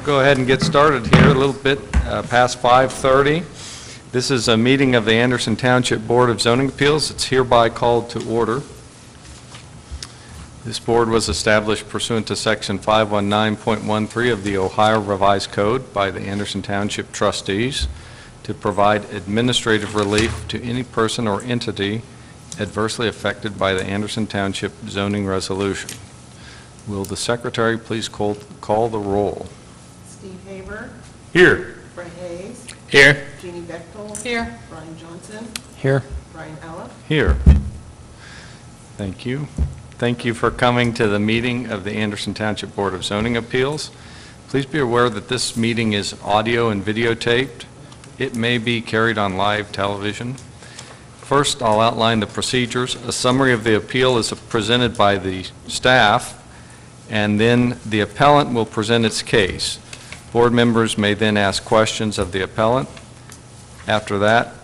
go ahead and get started here a little bit past 5:30. This is a meeting of the Anderson Township Board of Zoning Appeals. It's hereby called to order. This board was established pursuant to Section 519.13 of the Ohio Revised Code by the Anderson Township trustees to provide administrative relief to any person or entity adversely affected by the Anderson Township zoning resolution. Will the secretary please call the roll? Steve Haber. Here. Fred Hayes. Here. Jeannie Bechtel. Here. Brian Johnson. Here. Brian Ella. Here. Thank you. Thank you for coming to the meeting of the Anderson Township Board of Zoning Appeals. Please be aware that this meeting is audio and videotaped. It may be carried on live television. First, I'll outline the procedures. A summary of the appeal is presented by the staff, and then the appellant will present its case. Board members may then ask questions of the appellant. After that,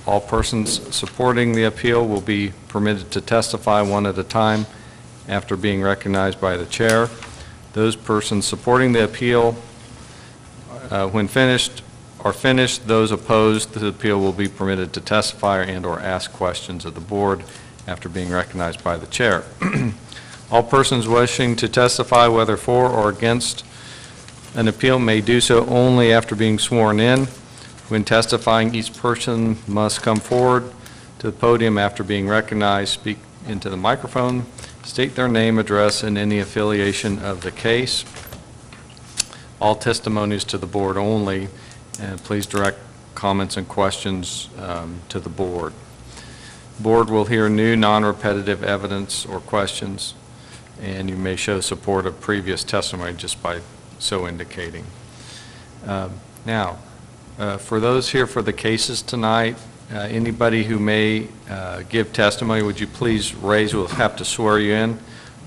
all persons supporting the appeal will be permitted to testify one at a time after being recognized by the chair. Those persons supporting the appeal, when finished, those opposed to the appeal will be permitted to testify and/or ask questions of the board after being recognized by the chair. All persons wishing to testify, whether for or against an appeal, may do so only after being sworn in. When testifying, each person must come forward to the podium after being recognized, speak into the microphone, state their name, address, and any affiliation of the case. All testimonies to the board only, and please direct comments and questions to the board. The board will hear new non-repetitive evidence or questions, and you may show support of previous testimony just by so indicating. Now, for those here for the cases tonight, anybody who may give testimony, would you please raise, we'll have to swear you in.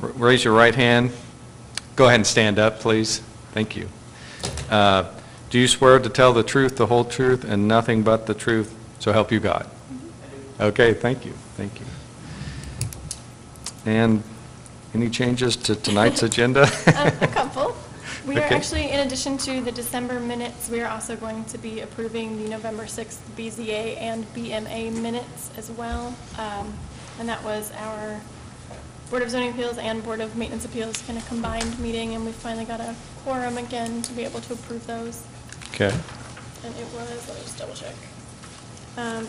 Raise your right hand. Go ahead and stand up, please. Thank you. Do you swear to tell the truth, the whole truth, and nothing but the truth, so help you God? Okay, thank you. Thank you. And any changes to tonight's agenda? A couple. We are Okay. actually, in addition to the December minutes, we are also going to be approving the November 6th BZA and BMA minutes as well. And that was our Board of Zoning Appeals and Board of Maintenance Appeals kind of combined meeting, and we finally got a quorum again to be able to approve those. Okay. And it was, let me just double check.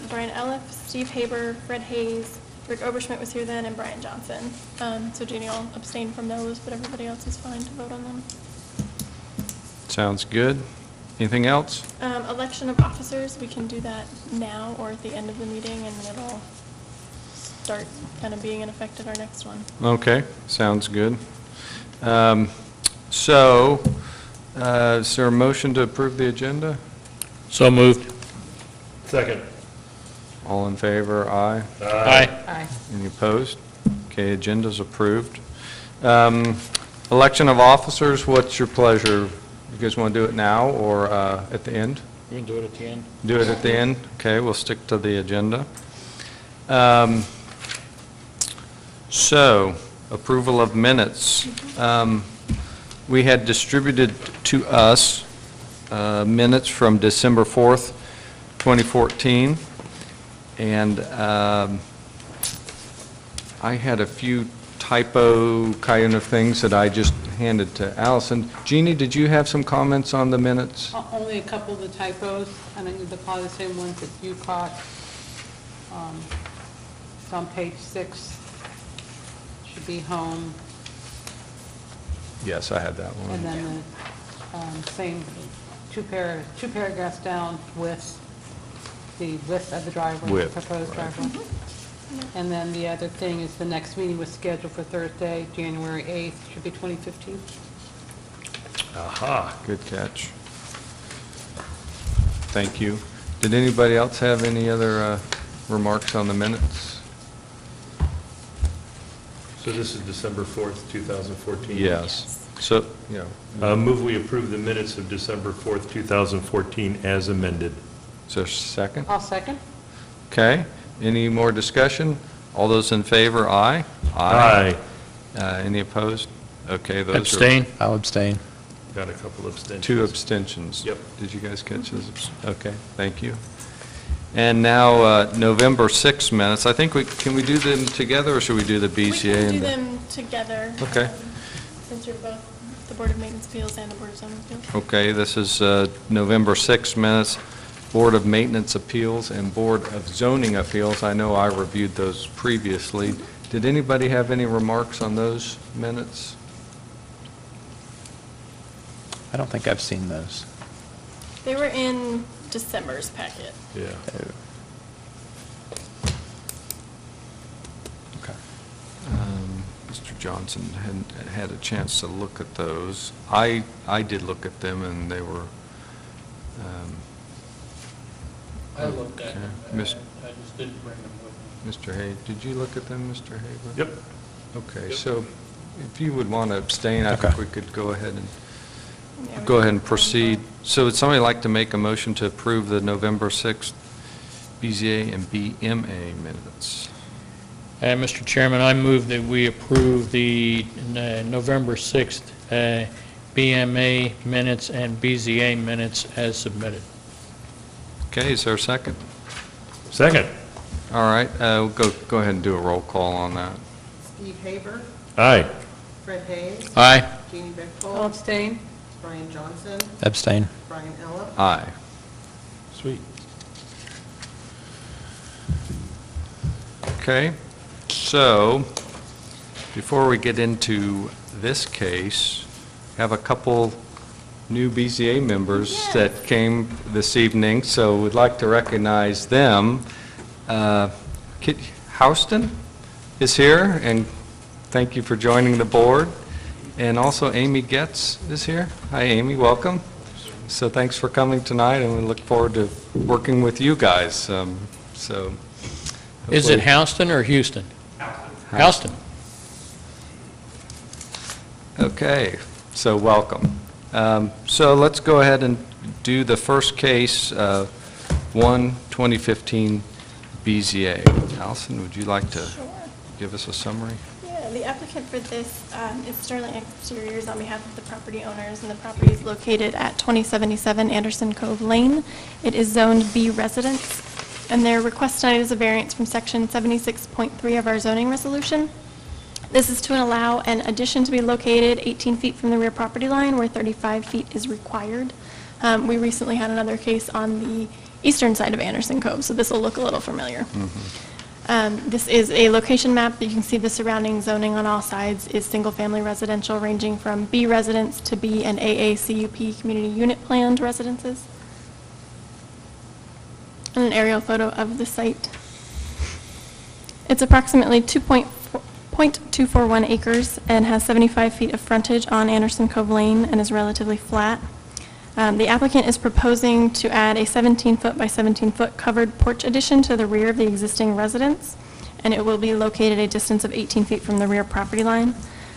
Brian Elliff, Steve Haber, Fred Hayes, Rick Oberschmidt was here then, and Brian Johnson. So Jeannie will abstain from those, but everybody else is fine to vote on them. Sounds good. Anything else? Election of officers, we can do that now or at the end of the meeting, and it'll start kind of being in effect at our next one. Okay, sounds good. Is there a motion to approve the agenda? So moved. Second. All in favor, aye. Aye. Aye. Any opposed? Okay, agenda's approved. Election of officers, what's your pleasure? You guys want to do it now or at the end? We can do it at the end. Do it at the end? Okay, we'll stick to the agenda. So, approval of minutes. We had distributed to us minutes from December 4th, 2014, and I had a few typo kind of things that I just handed to Allison. Jeannie, did you have some comments on the minutes? Only a couple of the typos, and I think they're probably the same ones that you caught. It's on page 6, should be home, Yes, I had that one. and then the same two paragraphs down with the width of the driveway, Width, proposed right. driveway. And then the other thing is the next meeting was scheduled for Thursday, January 8th, should be 2015. Aha, good catch. Thank you. Did anybody else have any other remarks on the minutes? So this is December 4th, 2014? Yes. So, Move we approve the minutes of December 4th, 2014 as amended. is there a second? I'll second. Okay. Any more discussion? All those in favor, aye? Aye. Any opposed? Okay, those are... Abstain? I'll abstain. Got a couple abstentions. 2 abstentions. Yep. Did you guys catch those? Okay, thank you. And now, November 6 minutes. I think can we do them together, or should we do the BCA? We can do and the- them together. Okay. Since you're both the Board of Maintenance Appeals and the Board of Zoning Appeals. Okay, this is November 6 minutes, Board of Maintenance Appeals and Board of Zoning Appeals. I know I reviewed those previously. Did anybody have any remarks on those minutes? I don't think I've seen those. They were in December's packet. Yeah. Okay. Mr. Johnson hadn't had a chance to look at those. I did look at them, and they were, I looked at them, Okay. Miss- I just didn't bring them with me. Mr. Hay, did you look at them, Mr. Haber? Yep. Okay, Yep. so if you would want to abstain, I think Okay. we could go ahead and Yeah, we go ahead can- and proceed. So would somebody like to make a motion to approve the November 6th BZA and BMA minutes? Mr. Chairman, I move that we approve the November 6th BMA minutes and BZA minutes as submitted. Okay, is there a second? Second. All right, we'll go ahead and do a roll call on that. Steve Haber, Aye. Fred Hayes, Aye. Jeannie I'll Bechtold, abstain. Brian Johnson, Abstain. Brian Ellis, Aye. Sweet. Okay, so before we get into this case, have a couple new BZA members Yes. that came this evening, so we'd like to recognize them. Kit Houston is here, and thank you for joining the board. And also Amy Getz is here. Hi, Amy, welcome. So thanks for coming tonight, and we look forward to working with you guys. So. Is it hopefully- Houston or Houston? Houston. Okay, so welcome. So let's go ahead and do the first case, 1/2015 BZA. Allison, would you like to Sure. give us a summary? Yeah, the applicant for this is Sterling Exteriors on behalf of the property owners, and the property is located at 2077 Anderson Cove Lane. It is zoned B residence, and their request tonight is a variance from section 76.3 of our zoning resolution. This is to allow an addition to be located 18 feet from the rear property line where 35 feet is required. We recently had another case on the eastern side of Anderson Cove, so this will look a little familiar. This is a location map. You can see the surrounding zoning on all sides is single-family residential, ranging from B residence to B and AA CUP community unit planned residences. And an aerial photo of the site. It's approximately 2.241 acres and has 75 feet of frontage on Anderson Cove Lane and is relatively flat. The applicant is proposing to add a 17-foot by 17-foot covered porch addition to the rear of the existing residence, and it will be located a distance of 18 feet from the rear property line.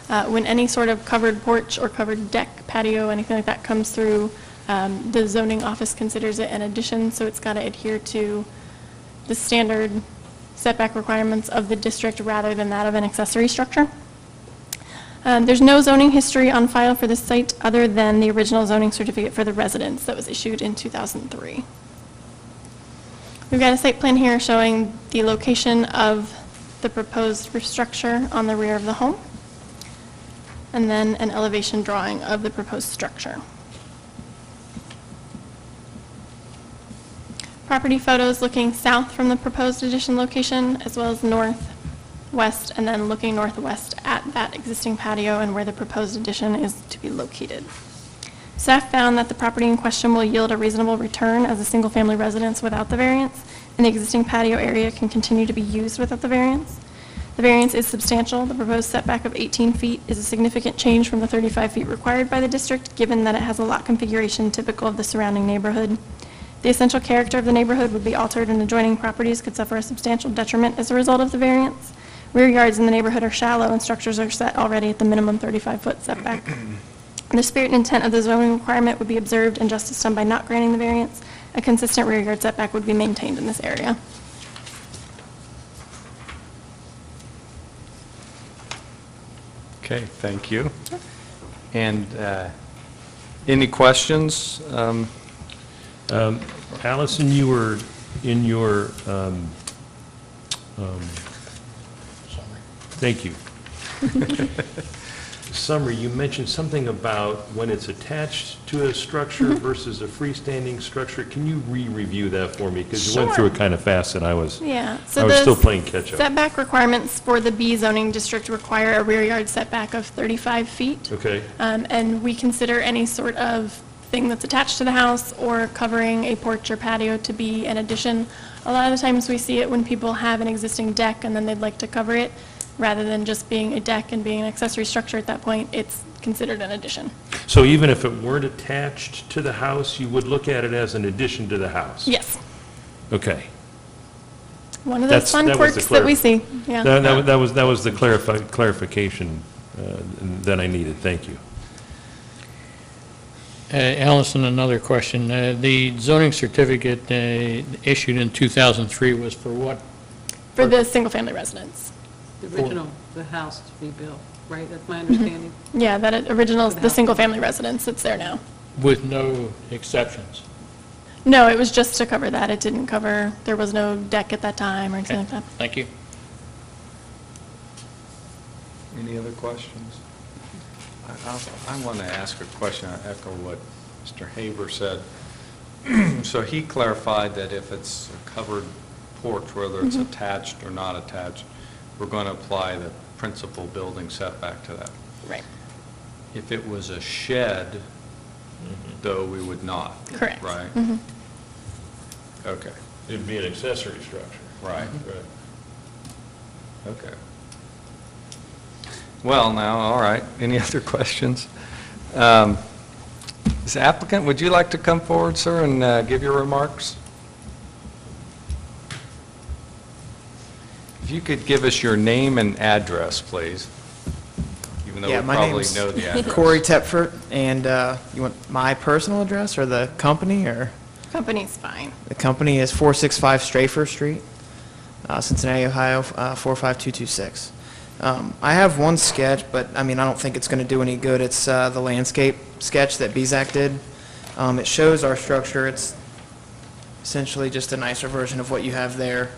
When any sort of covered porch or covered deck, patio, anything like that comes through, the zoning office considers it an addition, so it's got to adhere to the standard setback requirements of the district rather than that of an accessory structure. There's no zoning history on file for this site other than the original zoning certificate for the residence that was issued in 2003. We've got a site plan here showing the location of the proposed roof structure on the rear of the home, and then an elevation drawing of the proposed structure. Property photos looking south from the proposed addition location, as well as north, west, and then looking northwest at that existing patio and where the proposed addition is to be located. Staff found that the property in question will yield a reasonable return as a single-family residence without the variance, and the existing patio area can continue to be used without the variance. The variance is substantial. The proposed setback of 18 feet is a significant change from the 35 feet required by the district, given that it has a lot configuration typical of the surrounding neighborhood. The essential character of the neighborhood would be altered, and adjoining properties could suffer a substantial detriment as a result of the variance. Rear yards in the neighborhood are shallow, and structures are set already at the minimum 35-foot setback. The spirit and intent of the zoning requirement would be observed, and justice done by not granting the variance. A consistent rear yard setback would be maintained in this area. Okay, thank you. And Any questions? Allison, you were in your, thank you. Summary, you mentioned something about when it's attached to a structure versus a freestanding structure. Can you re-review that for me? Because you went through it kind of fast and I was Yeah. still playing catch-up. Setback requirements for the B zoning district require a rear yard setback of 35 feet. Okay, And we consider any sort of thing that's attached to the house or covering a porch or patio to be an addition. A lot of the times we see it when people have an existing deck and then they'd like to cover it. Rather than just being a deck and being an accessory structure at that point, it's considered an addition. so even if it weren't attached to the house, you would look at it as an addition to the house? Yes. Okay. One of those fun that was the quirks that we see. Yeah. That was the clarification that I needed. Thank you. Allison, another question. The zoning certificate issued in 2003 was for what? For the single-family residence. The original, the house to be built, right? That's my understanding. Yeah, that original is For the the house. single-family residence that's there now. With no exceptions? No, it was just to cover that. It didn't cover, there was no deck at that time or anything like that. Thank you. Any other questions? I want to ask a question. I echo what Mr. Haber said. So he clarified that if it's a covered porch, whether it's attached or not attached, we're going to apply the principal building setback to that. Right. If it was a shed, though, we would not. Correct. Right? Mhm. Okay. It'd be an accessory structure. Right. Right. Okay. Well, now, all right. Any other questions? This applicant, would you like to come forward, sir, and give your remarks? If you could give us your name and address, please, even though Yeah, we my probably name's know the address. Corey Tepford, and you want my personal address or the company, or? Company's fine. The company is 465 Strafer Street, Cincinnati, Ohio, 45226. I have one sketch, but I mean, I don't think it's going to do any good. It's the landscape sketch that BZAC did. It shows our structure. It's essentially just a nicer version of what you have there.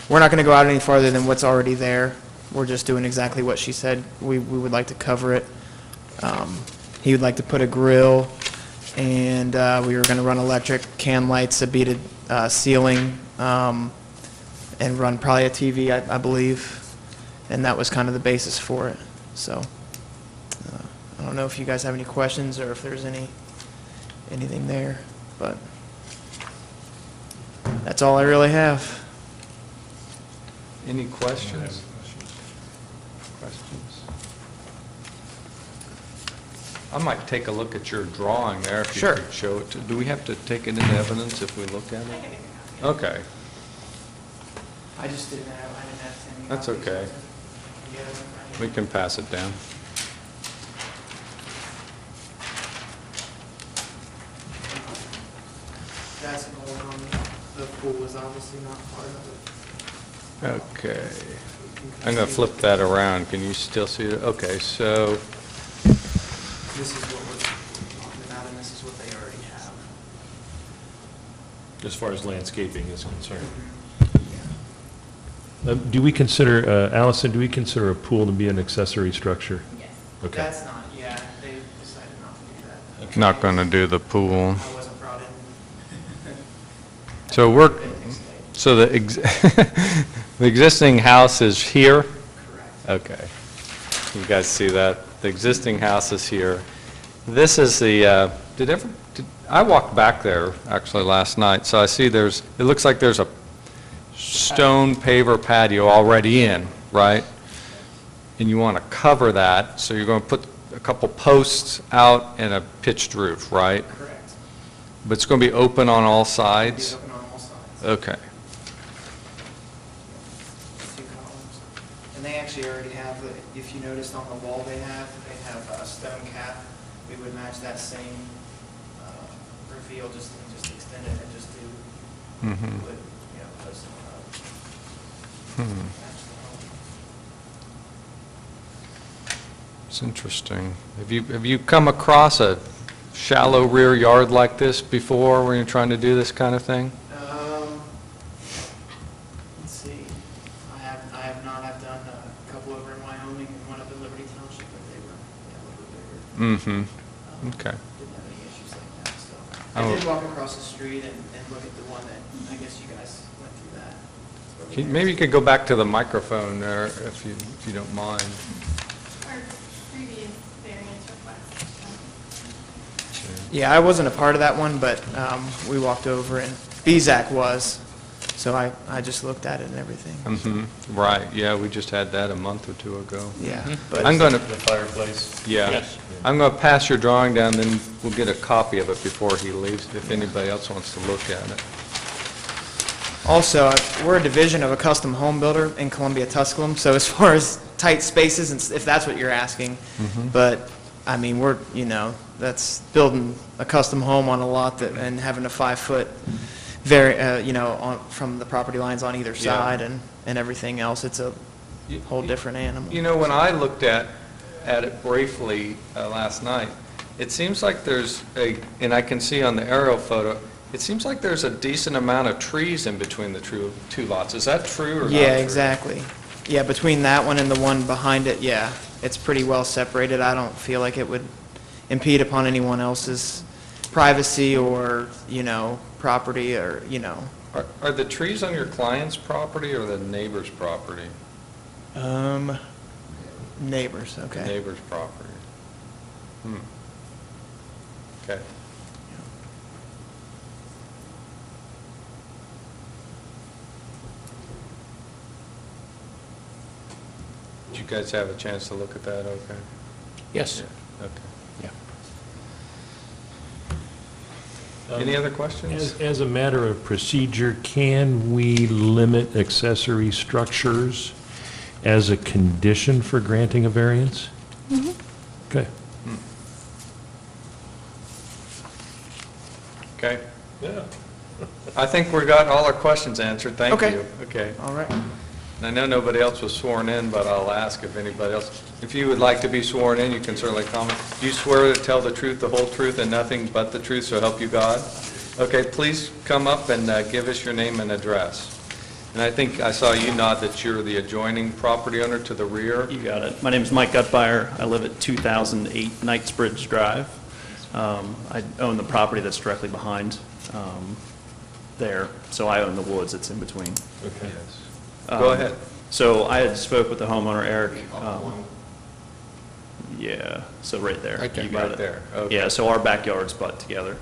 We're not going to go out any farther than what's already there. We're just doing exactly what she said. We would like to cover it. He would like to put a grill, and we were going to run electric can lights, a beaded ceiling, and run probably a TV, I believe. And that was kind of the basis for it. So I don't know if you guys have any questions or if there's anything there, but that's all I really have. Any questions? Questions? I might take a look at your drawing there, if you Sure. could show it. Do we have to take it into evidence if we look at it? Okay, I just didn't have any. That's copies. Okay. We can pass it down. That's an old one. The pool was obviously not part of it. Okay. I'm going to flip that around. Can you still see it? Okay, so, This is what we're talking about, and this is what they already have. As far as landscaping is concerned. Do we consider, Allison, do we consider a pool to be an accessory structure? Yes. Okay. That's not, yeah, they decided not to do that. not going to do the pool. I wasn't brought in. So the existing house is here? Correct. Okay. You guys see that? The existing house is here. This is the, I walked back there actually last night, so I see it looks like there's a stone paver patio already in, right? And you want to cover that, so you're going to put a couple posts out and a pitched roof, right? Correct. But it's going to be open on all It's sides? open on all sides. Okay. 2 columns. And they actually already have, if you noticed on the wall they have a stone cap. We would match that same reveal, just extend it and just do Mhm. wood, post them up. Hmm. Match the home. It's interesting. Have you come across a shallow rear yard like this before when you're trying to do this kind of thing? Let's see. I have not. I've done a couple over in Wyoming and one up in Liberty Township, but they were a little bit bigger. Mm-hmm. Okay. Didn't have any issues like that, so. Oh. I did walk across the street and look at the one that, I guess you guys went through that. Maybe you could go back to the microphone there if you don't mind. Our previous variance request. Yeah, I wasn't a part of that one, but we walked over and BZAC was, so I just looked at it and everything. Mm-hmm. Right, yeah, we just had that a month or two ago. Yeah, but I'm going to, The fireplace. yeah. Yes. I'm going to pass your drawing down, then we'll get a copy of it before he leaves, if anybody else wants to look at it. also, we're a division of a custom home builder in Columbia, Tusculum, so as far as tight spaces, and if that's what you're asking, but, I mean, we're, that's building a custom home on a lot that, and having a 5-foot, from the property lines on either Yeah. side and everything else, it's a whole different animal. When I looked at it briefly last night, it seems like there's and I can see on the aerial photo, it seems like there's a decent amount of trees in between the two lots. Is that true or not Yeah, true? exactly. Yeah, between that one and the one behind it, yeah, it's pretty well separated. I don't feel like it would impede upon anyone else's privacy or, property or, Are the trees on your client's property or the neighbor's property? Neighbors, The okay. neighbor's property. Okay. Did you guys have a chance to look at that, okay? Yes. Okay. Yeah. Any other questions? As a matter of procedure, can we limit accessory structures as a condition for granting a variance? Okay. Okay. Yeah. I think we got all our questions answered. Thank Okay. you. Okay. All right. And I know nobody else was sworn in, but I'll ask if anybody else, if you would like to be sworn in, you can certainly comment. Do you swear to tell the truth, the whole truth, and nothing but the truth, so help you God? Okay, please come up and give us your name and address. And I think I saw you nod that you're the adjoining property owner to the rear. You got it. My name is Mike Gutbeier. I live at 2008 Knightsbridge Drive. I own the property that's directly behind there, so I own the woods that's in between. Okay. Go ahead. So I had spoke with the homeowner, Eric. Yeah, so right there. Right there. You got Right it. there, okay. Yeah, so our backyards butt together.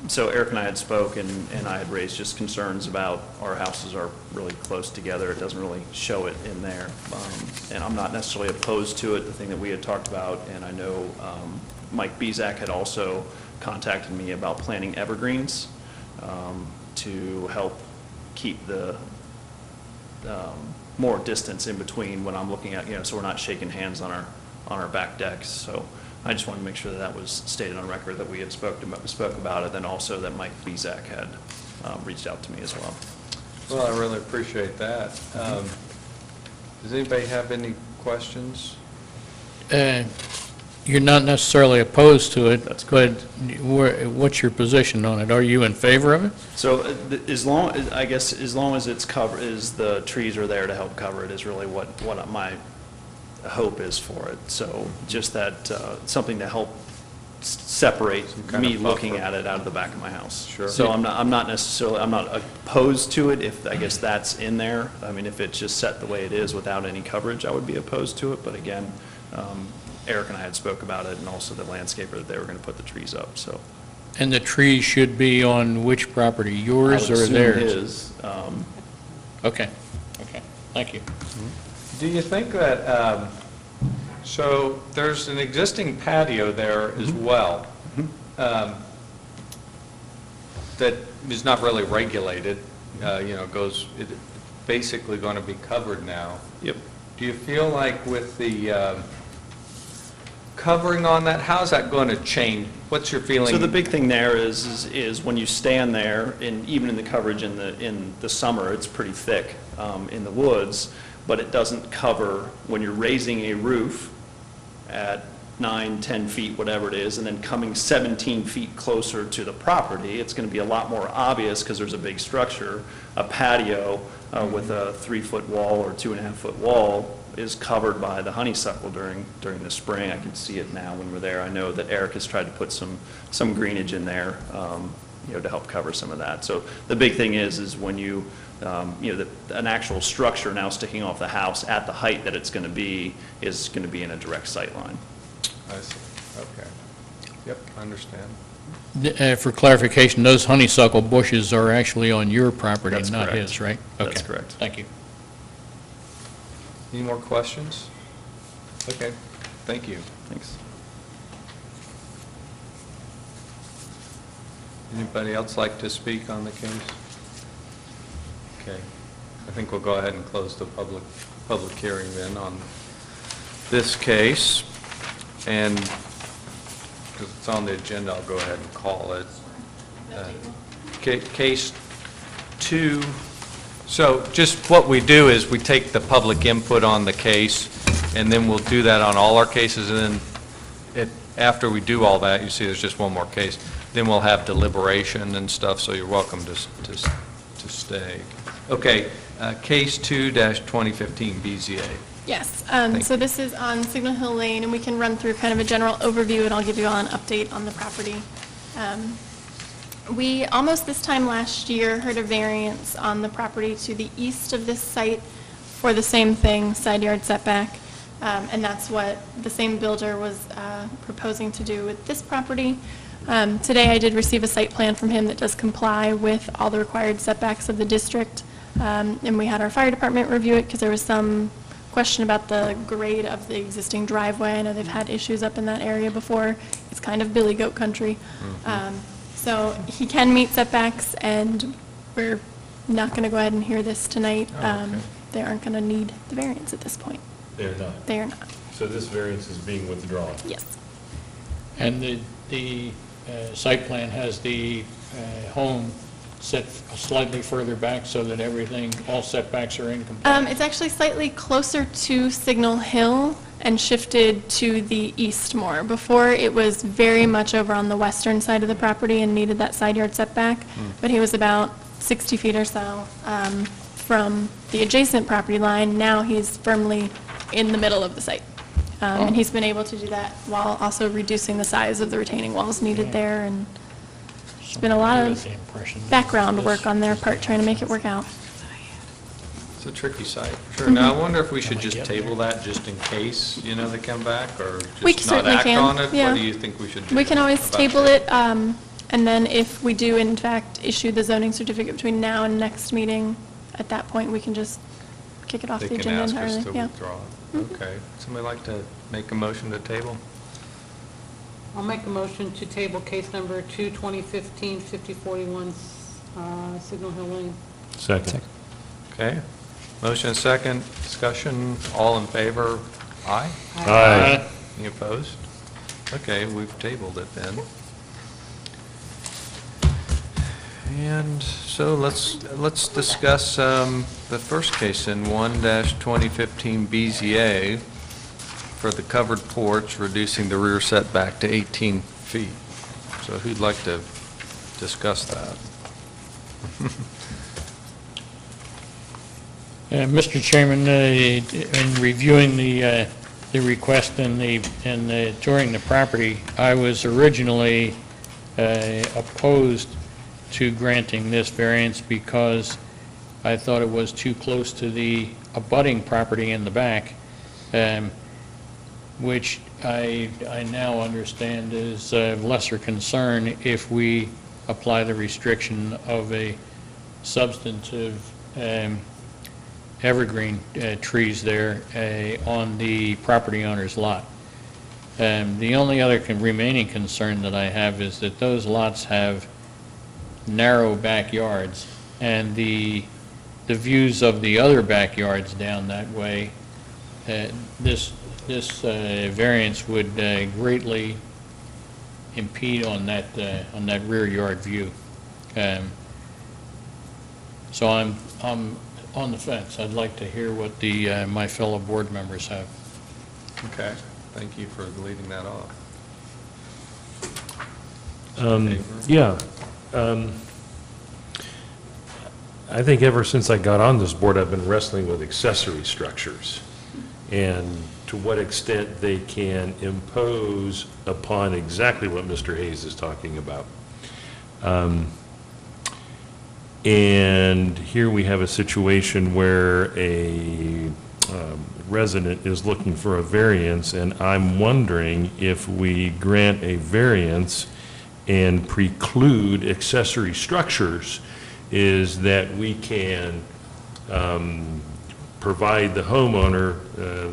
So Eric and I had spoke, and I had raised just concerns about our houses are really close together. It doesn't really show it in there. And I'm not necessarily opposed to it, the thing that we had talked about, and I know Mike Bezak had also contacted me about planting evergreens to help keep the more distance in between when I'm looking at, so we're not shaking hands on our back decks. So I just wanted to make sure that that was stated on record, that we had spoke about it, then also that Mike Bezak had reached out to me as well. Well, I really appreciate that. Does anybody have any questions? You're not necessarily opposed to it, That's but what's your position on it? Are you in favor of it? So as long as it's covered, as the trees are there to help cover it, is really what my hope is for it. So just that, something to help separate kind me of looking buffer. at it out of the back of my house. Sure. So I'm not opposed to it if, I guess that's in there. I mean, if it's just set the way it is without any coverage, I would be opposed to it. But again, Eric and I had spoke about it, and also the landscaper, that they were going to put the trees up, so. And the trees should be on which property, yours I would or assume theirs? his, Okay, thank you. Do you think that, so there's an existing patio there as well that is not really regulated, it's basically going to be covered now. Yep. Do you feel like with the covering on that, how's that going to change? What's your feeling? So the big thing there is when you stand there, and even in the coverage in the summer, it's pretty thick in the woods, but it doesn't cover, when you're raising a roof, at 9, 10 feet, whatever it is, and then coming 17 feet closer to the property, it's going to be a lot more obvious, because there's a big structure, a patio with a 3-foot wall or 2.5-foot wall is covered by the honeysuckle during the spring. I can see it now when we're there. I know that Eric has tried to put some greenage in there, to help cover some of that. So the big thing is when you, an actual structure now sticking off the house at the height that it's going to be is going to be in a direct sight line. I see, okay. Yep, I understand. For clarification, those honeysuckle bushes are actually on your property, That's not correct. his, right? That's Okay. correct. Thank you. Any more questions? Okay, thank you. Thanks. Anybody else like to speak on the case? Okay, I think we'll go ahead and close the public hearing then on this case. And because it's on the agenda, I'll go ahead and call it. Case 2. So just what we do is we take the public input on the case, and then we'll do that on all our cases, and then after we do all that, you see there's just one more case, then we'll have deliberation and stuff, so you're welcome to stay. Okay, Case 2-2015 BZA. Yes, Thank so this is on Signal Hill Lane, and we can run through kind of a general overview, and I'll give you all an update on the property. We, almost this time last year, heard a variance on the property to the east of this site for the same thing, side yard setback, and that's what the same builder was proposing to do with this property. Today, I did receive a site plan from him that does comply with all the required setbacks of the district, and we had our fire department review it because there was some question about the grade of the existing driveway. I know they've had issues up in that area before. It's kind of billy goat country. So he can meet setbacks, and we're not going to go ahead and hear this tonight. Oh, okay. They aren't going to need the variance at this point. They're not. They are not. So this variance is being withdrawn? Yes. And the site plan has the home set slightly further back so that all setbacks are in compliance? It's actually slightly closer to Signal Hill and shifted to the east more. Before, it was very much over on the western side of the property and needed that side yard setback, but he was about 60 feet or so from the adjacent property line. Now he's firmly in the middle of the site. And he's been able to do that while also reducing the size of the retaining walls needed there, and there's been a lot of background work on their part trying to make it work out. It's a tricky site, sure. Now, I wonder if we should just table that just in case, they come back, or We just not certainly act can, on it? yeah. What do you think we should do? We can always about table that? it, and then if we do in fact issue the zoning certificate between now and next meeting, at that point, we can just kick it off They the can agenda ask us entirely. to Yeah. withdraw it. Okay. Somebody like to make a motion to table? I'll make a motion to table case number 2-2015-5041, Signal Hill Lane. Second. Okay. Motion and second, discussion, all in favor? Aye? Aye. Any opposed? Okay, we've tabled it then. And so let's discuss the first case in 1-2015 BZA for the covered porch, reducing the rear setback to 18 feet. So who'd like to discuss that? Mr. Chairman, in reviewing the request and touring the property, I was originally opposed to granting this variance because I thought it was too close to the abutting property in the back, which I now understand is of lesser concern if we apply the restriction of a substantive evergreen trees there on the property owner's lot. The only other remaining concern that I have is that those lots have narrow backyards, and the views of the other backyards down that way, this variance would greatly impede on that rear yard view. So I'm on the fence. I'd like to hear what my fellow board members have. Okay. Thank you for leading that off. Yeah. I think ever since I got on this board, I've been wrestling with accessory structures and to what extent they can impose upon exactly what Mr. Hayes is talking about. And here we have a situation where a resident is looking for a variance, and I'm wondering if we grant a variance and preclude accessory structures, is that we can provide the homeowner,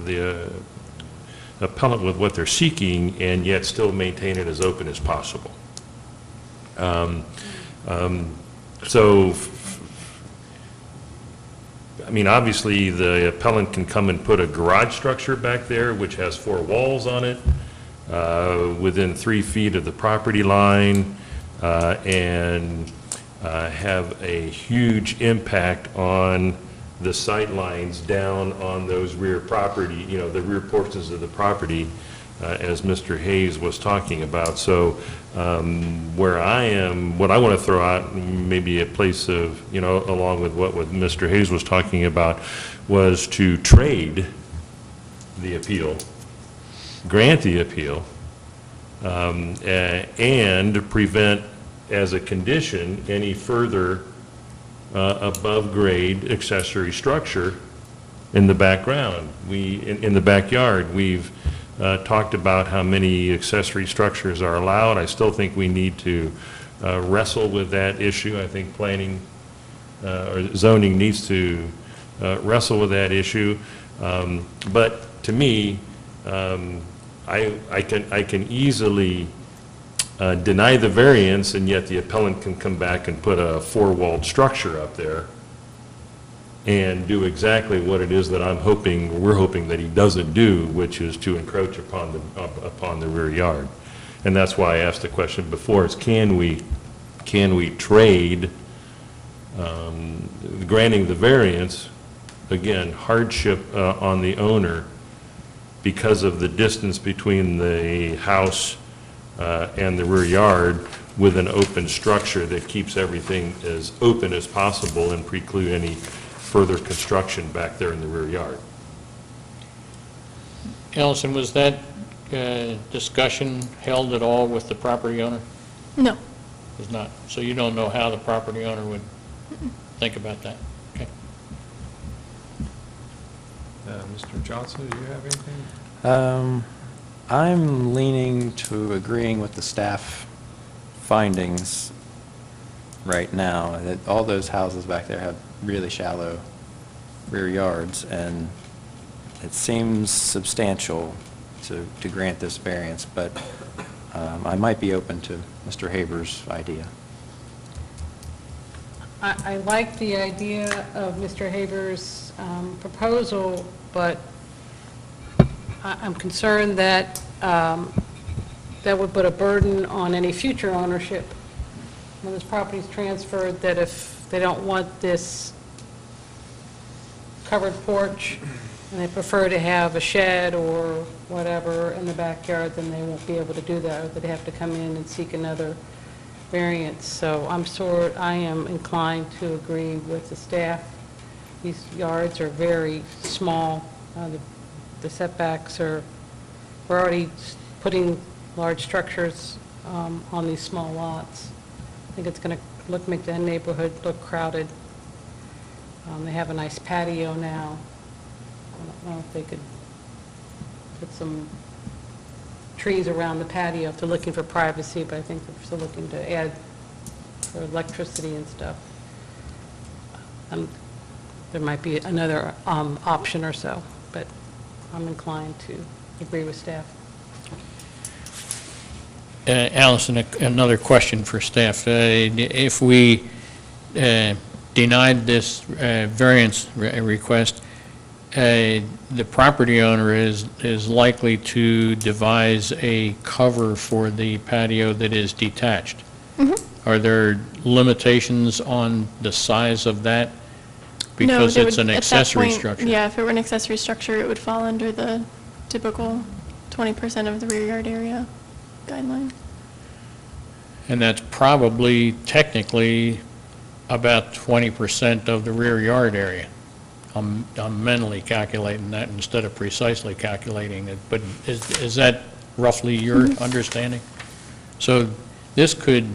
the appellant with what they're seeking, and yet still maintain it as open as possible. So, I mean, obviously, the appellant can come and put a garage structure back there, which has 4 walls on it, within 3 feet of the property line, and have a huge impact on the sight lines down on those rear property, you know, the rear portions of the property, as Mr. Hayes was talking about. So where I am, what I want to throw out, maybe a place of, you know, along with what Mr. Hayes was talking about, was to trade the appeal, grant the appeal, and prevent, as a condition, any further above-grade accessory structure in the background. In the backyard, we've talked about how many accessory structures are allowed. I still think we need to wrestle with that issue. I think planning or zoning needs to wrestle with that issue. But to me, I can easily deny the variance, and yet the appellant can come back and put a 4-walled structure up there and do exactly what it is that we're hoping that he doesn't do, which is to encroach upon the rear yard. And that's why I asked the question before, is can we trade granting the variance, again, hardship on the owner because of the distance between the house and the rear yard, with an open structure that keeps everything as open as possible and preclude any further construction back there in the rear yard. Allison, was that discussion held at all with the property owner? No. Was not. So you don't know how the property owner would think about that? Okay. Mr. Johnson, do you have anything? I'm leaning to agreeing with the staff findings right now, that all those houses back there have really shallow rear yards, and it seems substantial to grant this variance, but I might be open to Mr. Haber's idea. I like the idea of Mr. Haber's proposal, but I'm concerned that that would put a burden on any future ownership when this property is transferred, that if they don't want this covered porch and they prefer to have a shed or whatever in the backyard, then they won't be able to do that, or they'd have to come in and seek another variance. So I am inclined to agree with the staff. These yards are very small. The setbacks we're already putting large structures on these small lots. I think it's going to make the neighborhood look crowded. They have a nice patio now. I don't know if they could put some trees around the patio if they're looking for privacy, but I think they're still looking to add for electricity and stuff. There might be another option or so, but I'm inclined to agree with staff. Allison, another question for staff. If we denied this variance request, the property owner is likely to devise a cover for the patio that is detached. Mm-hmm. Are there limitations on the size of that? Because No, it's an accessory structure. Yeah, if it were an accessory structure, it would fall under the typical 20% of the rear yard area guideline. And that's probably technically about 20% of the rear yard area. I'm mentally calculating that instead of precisely calculating it, but is that roughly your understanding? So this could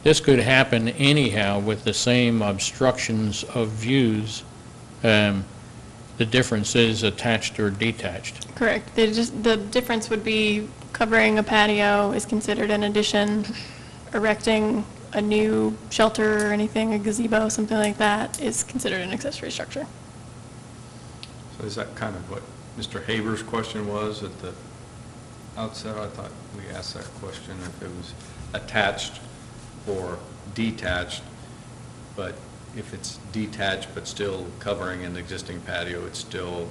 happen anyhow with the same obstructions of views. The difference is attached or detached. Correct. The difference would be covering a patio is considered an addition, erecting a new shelter or anything, a gazebo, something like that, is considered an accessory structure. So is that kind of what Mr. Haber's question was at the outset? I thought we asked that question, if it was attached or detached, but if it's detached but still covering an existing patio, it's still...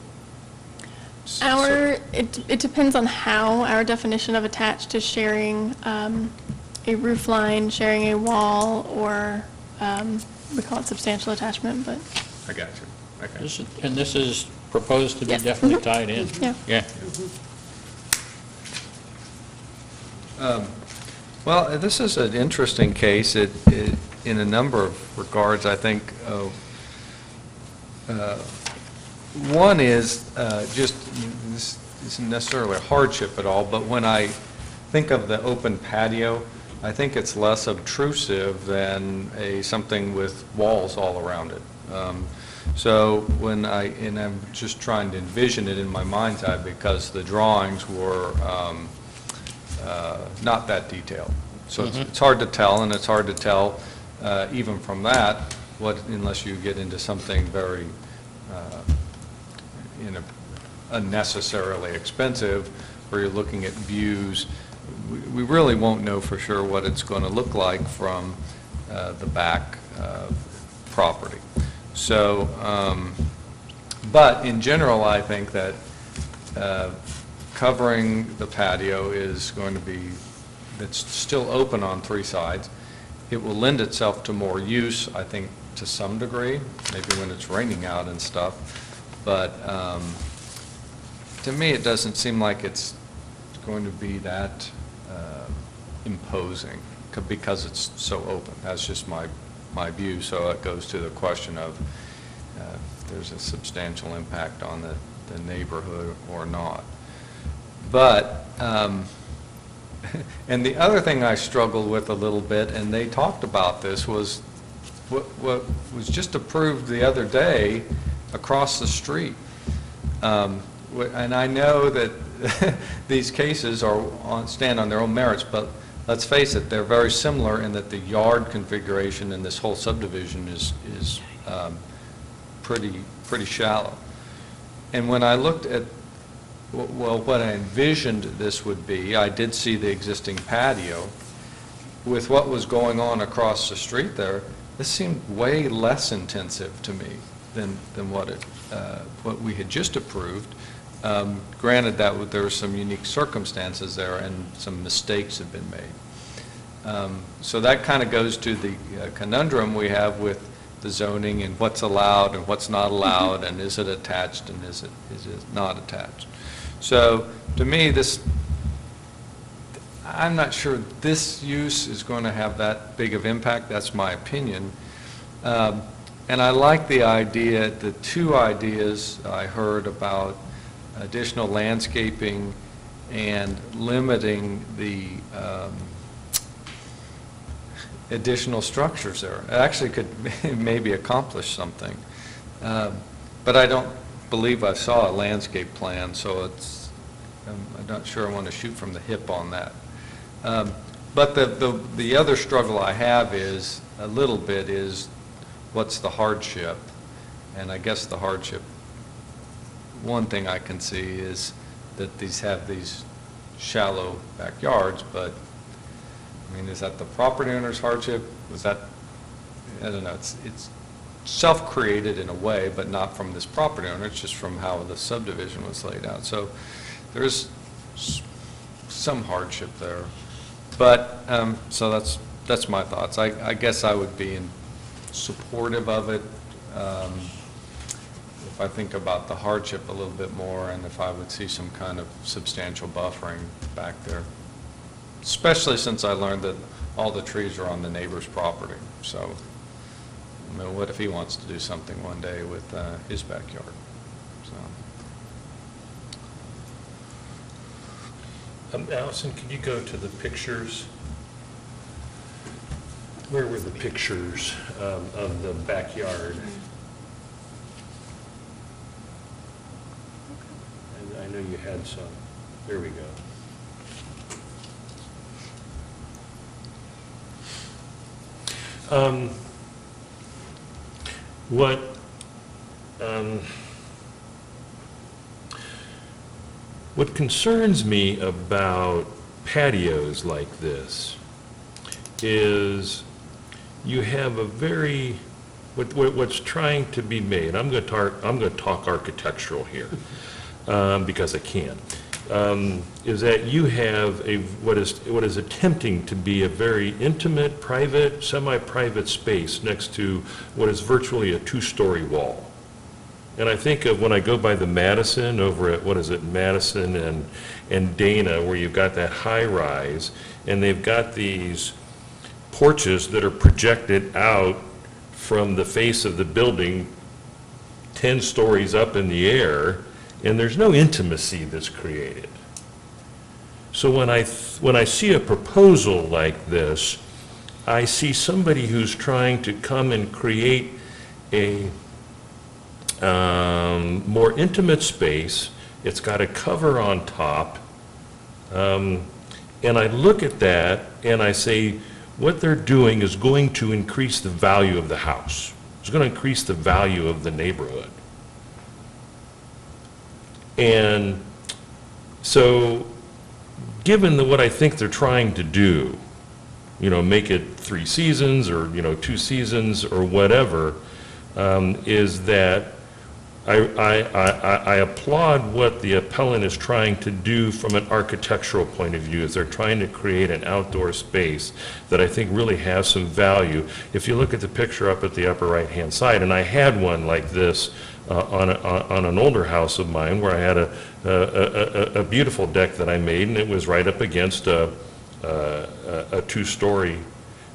It depends on how. Our definition of attached is sharing a roof line, sharing a wall, or we call it substantial attachment, but... I got you. Okay. And this is proposed to be Yes. definitely Mhm. tied in? Yeah. Yeah. Well, this is an interesting case. In a number of regards, I think. One is just, this isn't necessarily a hardship at all, but when I think of the open patio, I think it's less obtrusive than something with walls all around it. So when I'm just trying to envision it in my mind's eye because the drawings were not that detailed. So it's hard to tell, and it's hard to tell even from that, unless you get into something very unnecessarily expensive, where you're looking at views. We really won't know for sure what it's going to look like from the back property. So, but in general, I think that covering the patio is going to be, it's still open on three sides. It will lend itself to more use, I think, to some degree, maybe when it's raining out and stuff. But to me, it doesn't seem like it's going to be that imposing because it's so open. That's just my view. So it goes to the question of if there's a substantial impact on the neighborhood or not. But, and the other thing I struggled with a little bit, and they talked about this, was what was just approved the other day across the street. And I know that these cases stand on their own merits, but let's face it, they're very similar in that the yard configuration in this whole subdivision is pretty shallow. And when I looked at, well, what I envisioned this would be, I did see the existing patio. With what was going on across the street there, this seemed way less intensive to me than what we had just approved. Granted that there were some unique circumstances there and some mistakes have been made. So that kind of goes to the conundrum we have with the zoning and what's allowed and what's not allowed, and is it attached and is it not attached. So to me, I'm not sure this use is going to have that big of impact. That's my opinion. And I like the idea, the two ideas I heard about additional landscaping and limiting the additional structures there. It actually could maybe accomplish something. But I don't believe I saw a landscape plan, so I'm not sure I want to shoot from the hip on that. But the other struggle I have is, a little bit, is what's the hardship? And I guess the hardship, one thing I can see is that these have these shallow backyards, but I mean, is that the property owner's hardship? Was that, I don't know, it's self-created in a way, but not from this property owner, it's just from how the subdivision was laid out. So there's some hardship there. But, so that's my thoughts. I guess I would be supportive of it if I think about the hardship a little bit more, and if I would see some kind of substantial buffering back there, especially since I learned that all the trees are on the neighbor's property. So, I mean, what if he wants to do something one day with his backyard? So, Allison, could you go to the pictures? Where were the pictures of the backyard? I know you had some. There we go. What concerns me about patios like this is you have a very, what's trying to be made, I'm going to talk architectural here, because I can, is that you have what is attempting to be a very intimate, private, semi-private space next to what is virtually a two-story wall. And I think of when I go by the Madison over at, Madison and Dana, where you've got that high rise, and they've got these porches that are projected out from the face of the building 10 stories up in the air, and there's no intimacy that's created. So when I see a proposal like this, I see somebody who's trying to come and create a more intimate space. It's got a cover on top, and I look at that and I say, what they're doing is going to increase the value of the house. It's going to increase the value of the neighborhood. And so, given what I think they're trying to do, make it 3 seasons or, 2 seasons or whatever, is that I applaud what the appellant is trying to do from an architectural point of view, is they're trying to create an outdoor space that I think really has some value. If you look at the picture up at the upper right-hand side, and I had one like this on an older house of mine where I had a beautiful deck that I made, and it was right up against a 2-story.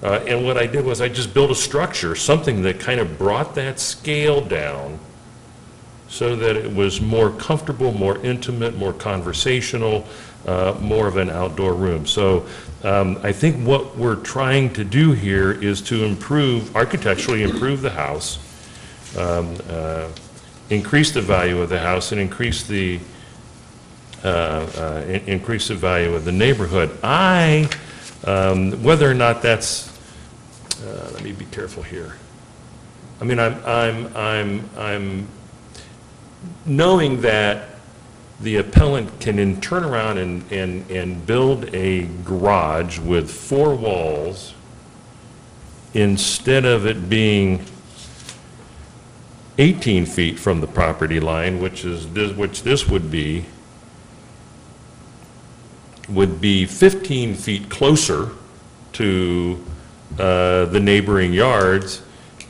And what I did was I just built a structure, something that kind of brought that scale down so that it was more comfortable, more intimate, more conversational, more of an outdoor room. So I think what we're trying to do here is to architecturally improve the house, increase the value of the house, and increase the value of the neighborhood. Whether or not that's, let me be careful here. I mean, I'm knowing that the appellant can turn around and build a garage with 4 walls instead of it being 18 feet from the property line, which this would be 15 feet closer to the neighboring yards,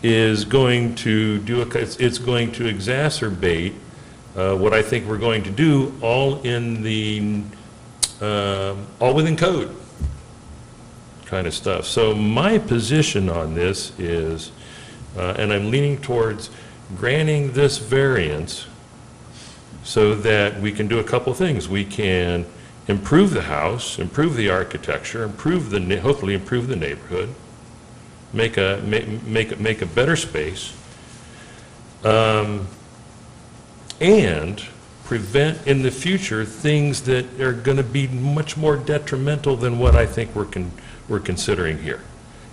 is going to it's going to exacerbate what I think we're going to do, all within code kind of stuff. So my position on this is, and I'm leaning towards granting this variance so that we can do a couple things. We can improve the house, improve the architecture, hopefully improve the neighborhood, make a better space, and prevent in the future things that are going to be much more detrimental than what I think we're considering here.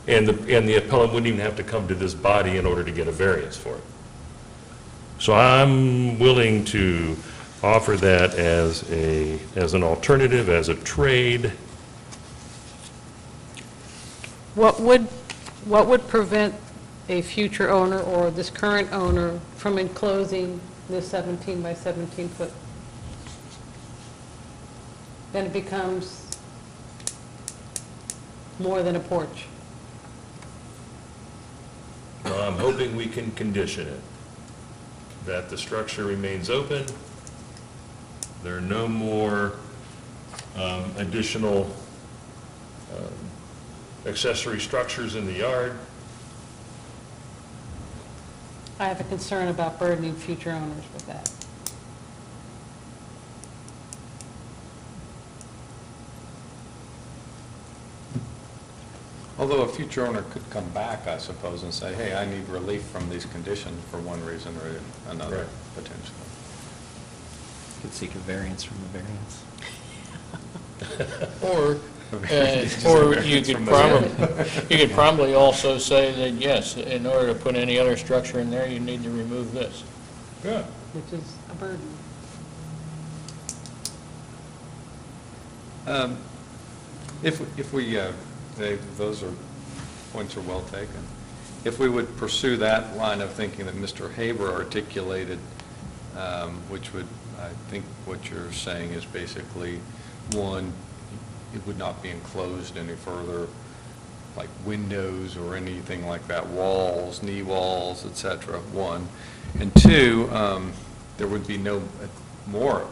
And the appellant wouldn't even have to come to this body in order to get a variance for it. So I'm willing to offer that as an alternative, as a trade. What would prevent a future owner or this current owner from enclosing this 17 by 17 foot? Then it becomes more than a porch. I'm hoping we can condition it. that the structure remains open. There are no more additional accessory structures in the yard. I have a concern about burdening future owners with that. Although a future owner could come back, I suppose, and say, hey, I need relief from these conditions for one reason or another, Right. potentially. Could seek a variance from the variance. Or, Variance or you could from the probably, you could probably also say that, yes, in order to put any other structure in there, you need to remove this. Yeah. Which is a burden. If we, those are, points are well taken. If we would pursue that line of thinking that Mr. Haber articulated, which would, I think what you're saying is basically, one, it would not be enclosed any further, like windows or anything like that, walls, knee walls, et cetera, one. And two, there would be no more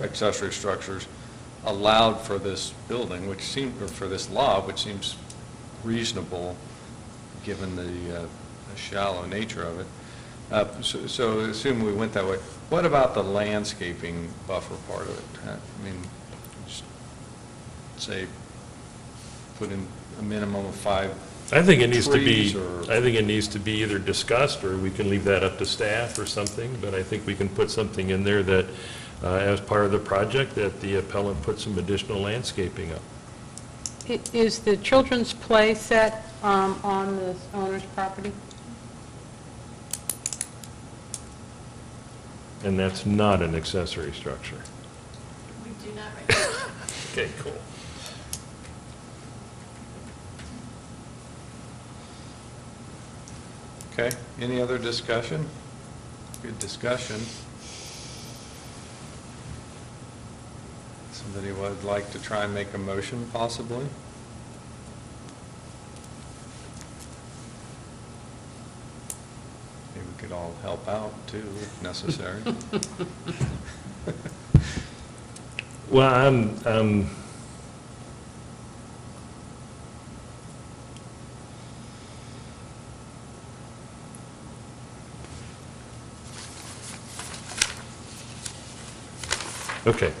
accessory structures allowed for this building, which seems, or for this lot, which seems reasonable, given the shallow nature of it. So assume we went that way. What about the landscaping buffer part of it? I mean, just say, put in a minimum of 5 I think it needs to be, trees or- I think it needs to be either discussed, or we can leave that up to staff or something, but I think we can put something in there that, as part of the project, that the appellant put some additional landscaping up. Is the children's play set on the owner's property? And that's not an accessory structure. We do not right now. Okay, cool. Okay, any other discussion? Good discussion. Somebody would like to try and make a motion, possibly? Maybe we could all help out, too, if necessary. Well, I'm okay.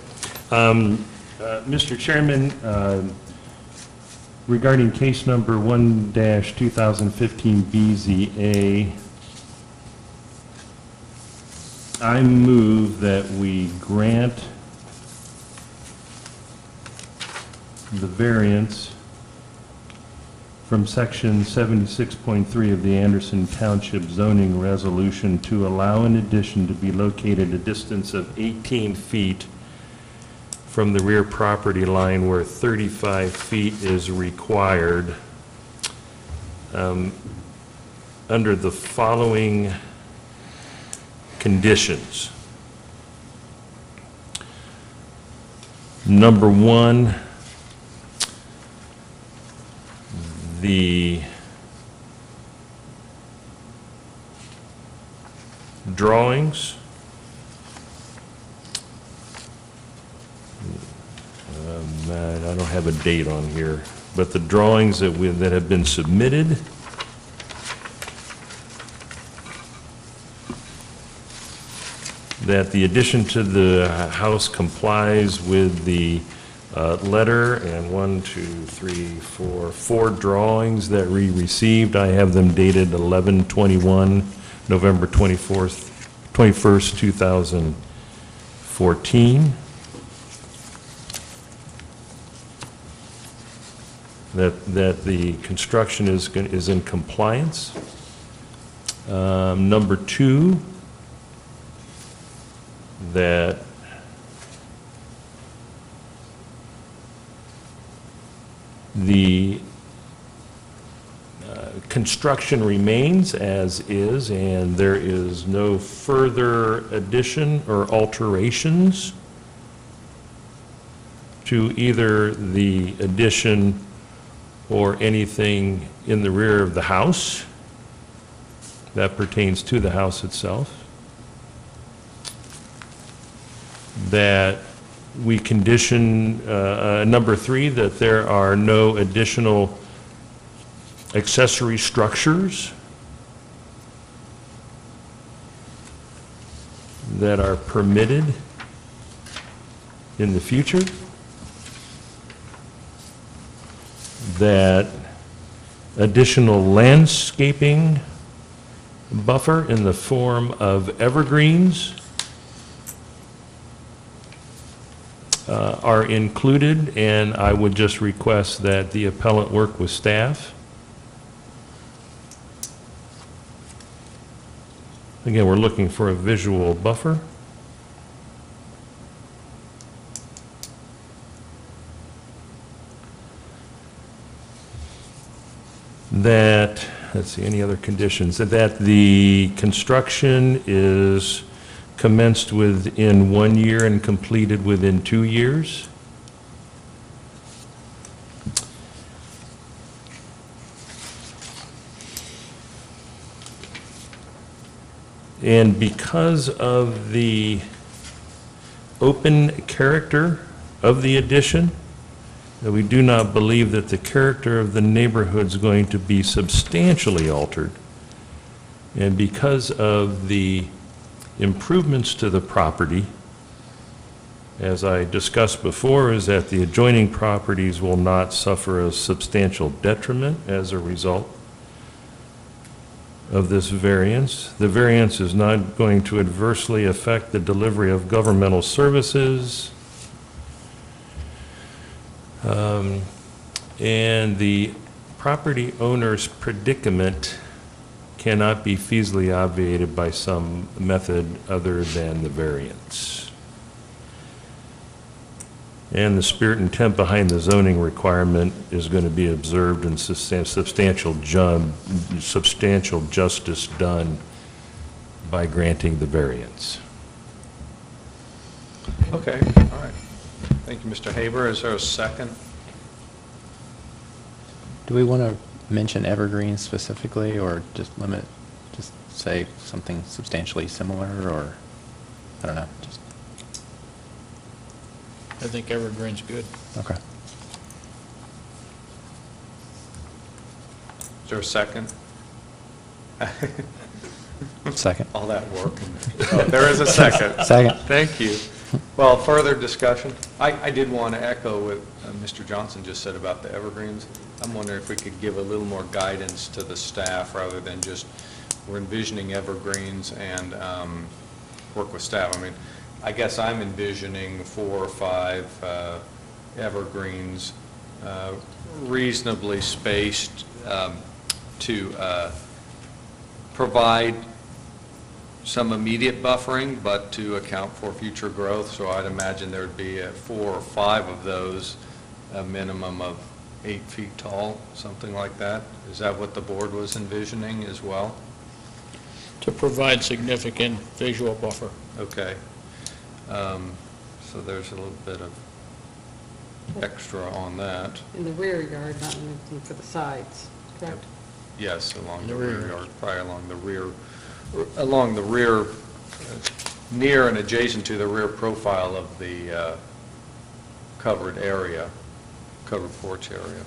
Mr. Chairman, regarding case number 1-2015 BZA, I move that we grant the variance from section 76.3 of the Anderson Township zoning resolution to allow an addition to be located a distance of 18 feet from the rear property line where 35 feet is required, under the following conditions. Number one, the drawings I don't have a date on here, but the drawings that have been submitted that the addition to the house complies with the letter and 4 drawings that we received. I have them dated 11/21, November 21st, 2014. That the construction is in compliance. Number 2, that the construction remains as is, and there is no further addition or alterations to either the addition or anything in the rear of the house. that pertains to the house itself. That we condition, number 3, that there are no additional accessory structures that are permitted in the future. That additional landscaping buffer in the form of evergreens are included, and I would just request that the appellant work with staff. Again, we're looking for a visual buffer. That, let's see, any other conditions? That the construction is commenced within 1 year and completed within 2 years. And because of the open character of the addition, that we do not believe that the character of the neighborhood is going to be substantially altered. And because of the improvements to the property, as I discussed before, is that the adjoining properties will not suffer a substantial detriment as a result of this variance. The variance is not going to adversely affect the delivery of governmental services. And the property owner's predicament cannot be feasibly obviated by some method other than the variance. And the spirit and intent behind the zoning requirement is going to be observed and substantial justice done by granting the variance. Okay, all right. Thank you, Mr. Haber. Is there a second? Do we want to mention evergreens specifically, or just limit, just say something substantially similar, or, I don't know, just, I think evergreen's good. okay. Is there a second? Second. All that work. Oh, there is a second. Second. Thank you. Well, further discussion? I did want to echo what Mr. Johnson just said about the evergreens. I'm wondering if we could give a little more guidance to the staff rather than just, we're envisioning evergreens and work with staff. I mean, I guess I'm envisioning 4 or 5 evergreens, reasonably spaced to provide some immediate buffering, but to account for future growth. So I'd imagine there'd be 4 or 5 of those, a minimum of 8 feet tall, something like that. Is that what the board was envisioning as well? To provide significant visual buffer. Okay. So there's a little bit of extra on that. In the rear yard, not for the sides, correct? Yes, along The the rear. rear yard, probably along the rear, near and adjacent to the rear profile of the covered area, covered porch area.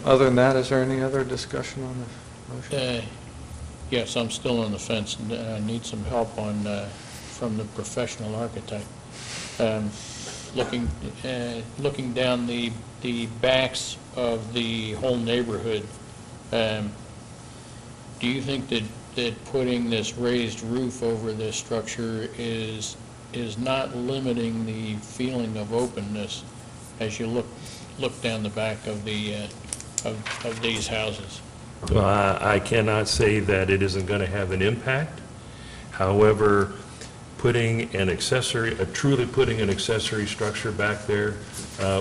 Other than that, is there any other discussion on the motion? Yes, I'm still on the fence, and I need some help on, from the professional architect. Looking down the backs of the whole neighborhood, do you think that putting this raised roof over this structure is not limiting the feeling of openness as you look down the back of the of these houses? Well, I cannot say that it isn't going to have an impact. However, truly putting an accessory structure back there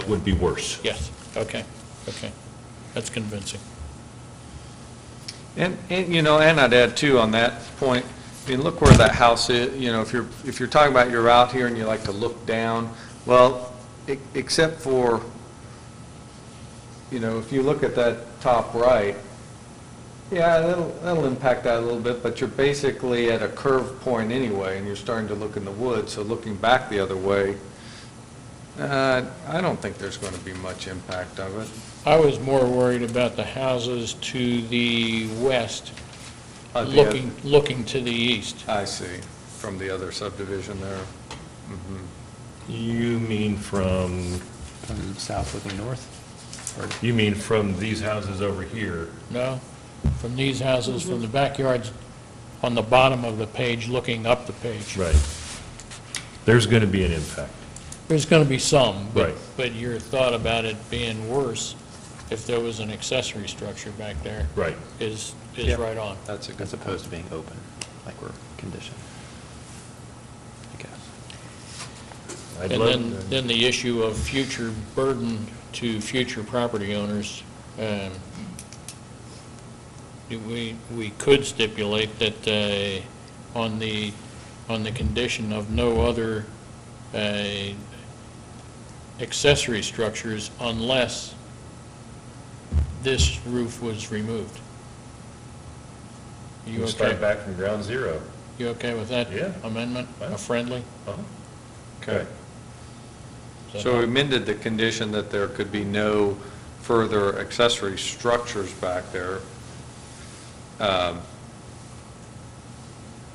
would be worse. Yes, okay, that's convincing. And I'd add too on that point, I mean, look where that house is, if you're talking about you're out here and you like to look down, well, except for, if you look at that top right, Yeah, that'll impact that a little bit, but you're basically at a curve point anyway, and you're starting to look in the woods, so looking back the other way, I don't think there's going to be much impact of it. I was more worried about the houses to the west, The looking to the east. I see, from the other subdivision there. Mhm. You mean from, From south looking north? Or you mean from these houses over here? No? From these houses, from the backyards on the bottom of the page, looking up the page. Right. There's going to be an impact. There's going to be some, Right. but your thought about it being worse if there was an accessory structure back there Right. is Yeah. right on. That's a good as point. opposed to being open, like we're conditioned, I guess. I'd And love- then the issue of future burden to future property owners, we could stipulate that on the condition of no other accessory structures unless this roof was removed. You We'll okay? start back from ground zero. You okay with that Yeah. amendment? Fine. A friendly? Uh-huh. Okay. Is that So we all? amended the condition that there could be no further accessory structures back there,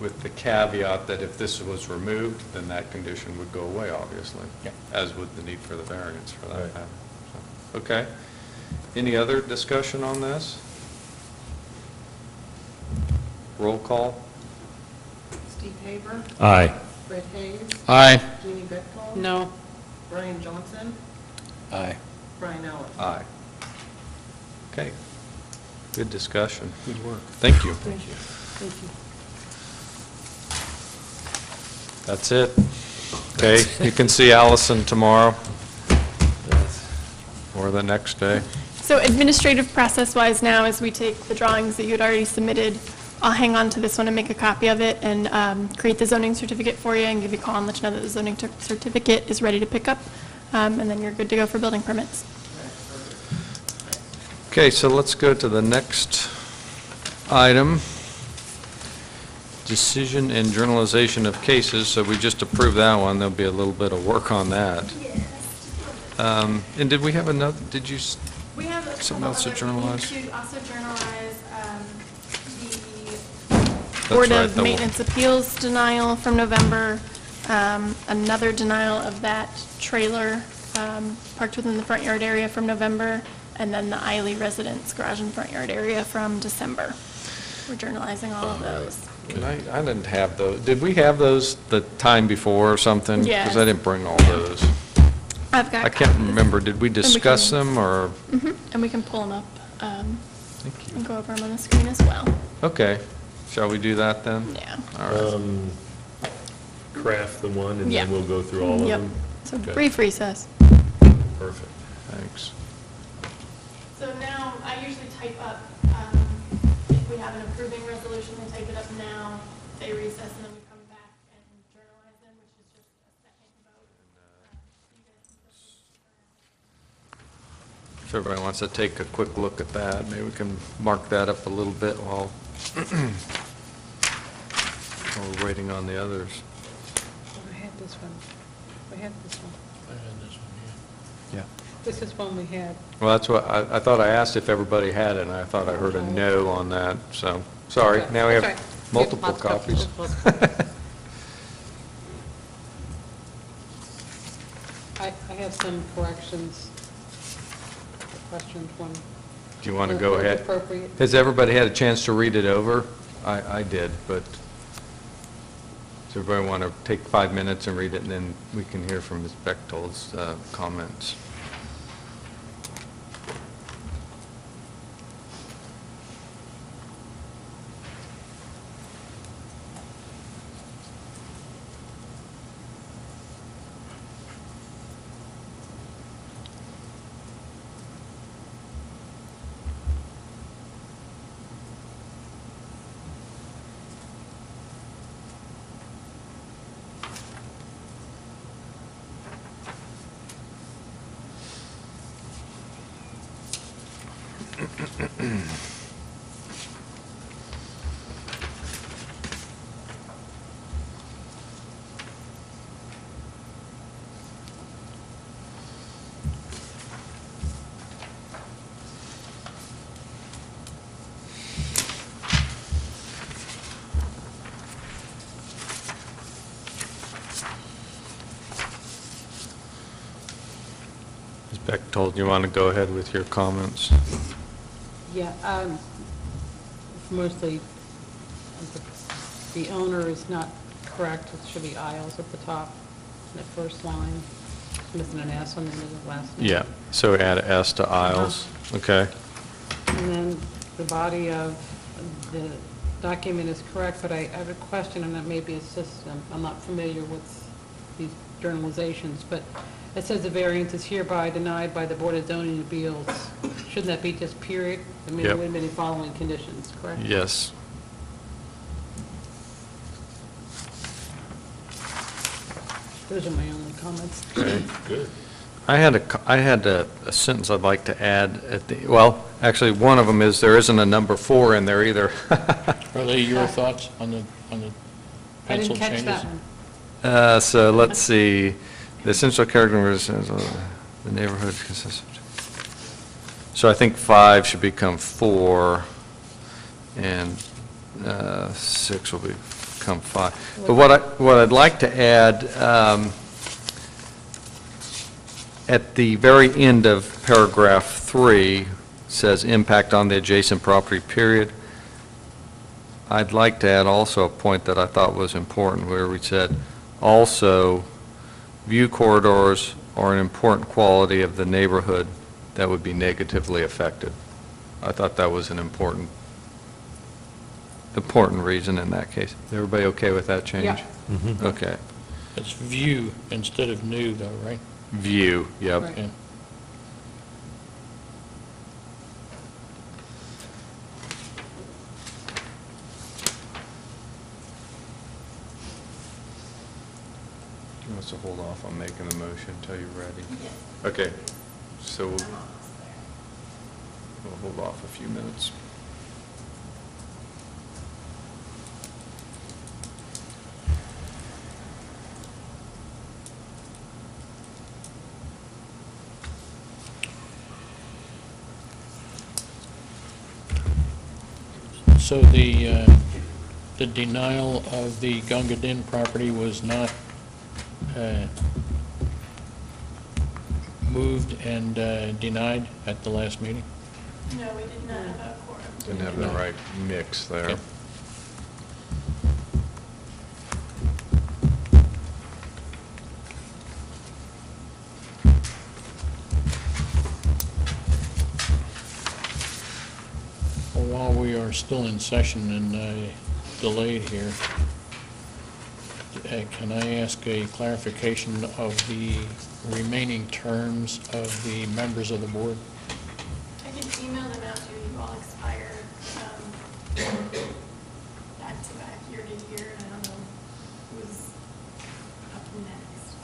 with the caveat that if this was removed, then that condition would go away, obviously. Yeah. As would the need for the variance for that Right. matter. So, okay. Any other discussion on this? Roll call? Steve Haber, Aye. Fred Hayes, Aye. Jeannie Beckton. No, Brian Johnson, Aye. Brian Allen. Aye. Okay. Good discussion. Good work. Thank you. thank you. Thank you. That's it. Okay, you can see Allison tomorrow or the next day. So administrative process-wise now, as we take the drawings that you had already submitted, I'll hang on to this one and make a copy of it and create the zoning certificate for you and give you a call and let you know that the zoning certificate is ready to pick up, and then you're good to go for building permits. Okay, so let's go to the next item. Decision and journalization of cases, so we just approved that one. There'll be a little bit of work on that. And did we have another, did you, We have a Something couple else to other- journalize? We need to also journalize That's the Board right, of the- Maintenance Appeals denial from November, another denial of that trailer parked within the front yard area from November, and then the Eiley residence garage and front yard area from December. We're journalizing all of those. can I didn't have those. Did we have those the time before or something? Yes. Because I didn't bring all those. I've got I can't copies. remember. Did we discuss can- them or? And we can pull them up Thank you. and go over them on the screen as well. Okay. Shall we do that then? Yeah. All right. Craft the one, and Yeah. then we'll go through all of Yep. them? So Okay. brief recess. Perfect. Thanks. So now, I usually type up, if we have an approving resolution, we type it up now, they recess, and then we come back and journalize them, which is just a second vote. You guys can go through. If everybody wants to take a quick look at that, maybe we can mark that up a little bit while we're waiting on the others. Oh, I had this one. We had this one. I had this one, yeah. Yeah. This is one we had. Well, that's what, I thought I asked if everybody had it, and I thought I heard a no on that, so, sorry. Okay, Now we that's have right. multiple Yep, lots of copies. lots of copies. I have some corrections, questions, one. Do you want to go ahead? Appropriate. Has everybody had a chance to read it over? I did, but does everybody want to take 5 minutes and read it, and then we can hear from Ms. Bechtold's comments? Ms. Bechtold, you want to go ahead with your comments? Yeah, mostly, the owner is not correct. It should be Isles at the top, in the first line. It's missing an S on the end of the last name. Yeah, so add S to Isles, okay? And then the body of the document is correct, but I have a question, and that may be a system. I'm not familiar with these journalizations, but it says the variance is hereby denied by the Board of Zoning Appeals. Shouldn't that be just period? I mean, Yep. it would have been the following conditions, correct? Yes. Those are my only comments. Good. I had a sentence I'd like to add at the, well, actually, one of them is there isn't a number 4 in there either. Are they your thoughts on the I pencil didn't changes? catch that one. So let's see, the essential character of the neighborhood consists of, so I think 5 should become 4, and 6 will become 5. But what I'd like to add, at the very end of paragraph 3, says impact on the adjacent property, period. I'd like to add also a point that I thought was important, where we said, also, view corridors are an important quality of the neighborhood that would be negatively affected. I thought that was an important reason in that case. Everybody okay with that change? Yeah. Okay. It's view instead of new, though, right? View, yep. Right. Yeah. You want us to hold off on making the motion until you're ready? Okay, so we'll hold off a few minutes. So the denial of the Gunga Din property was not moved and denied at the last meeting? No, we did not have a quorum. Didn't have the right mix there. Okay. Well, while we are still in session and delayed here, can I ask a clarification of the remaining terms of the members of the board? I can email them out to you, you've all expired, back to back, year to year, and I don't know who's up next.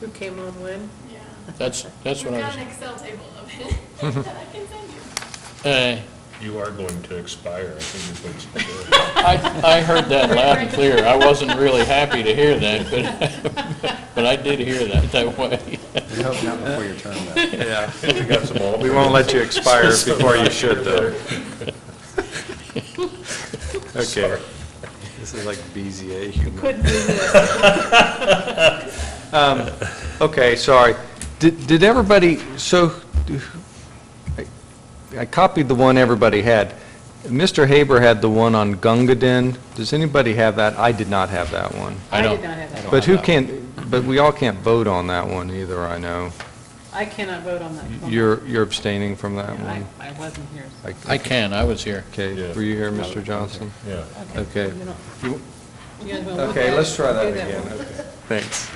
Who came on when? Yeah. That's what I We've got was... an Excel table of it that I can send you. You are going to expire, I think is what you said. I heard that loud and clear. I wasn't really happy to hear that, but I did hear that way. We hope not before your term, though. Yeah. We got some all. We won't let you expire before you should, though. Okay. This is like BZA humor. Couldn't do this. Okay, sorry. Did everybody, so, I copied the one everybody had. Mr. Haber had the one on Gunga Din. Does anybody have that? I did not have that one. I I don't- did not have that. But who can't, but we all can't vote on that one either, I know. I cannot vote on that. one. You're abstaining from that Yeah, one? I wasn't here. so- I can, I was here. Okay, Yeah. were you here, Mr. Johnson? Yeah. Okay. You don't- You- you guys wanna look Okay, at it? let's try that Do again. one. Okay, thanks.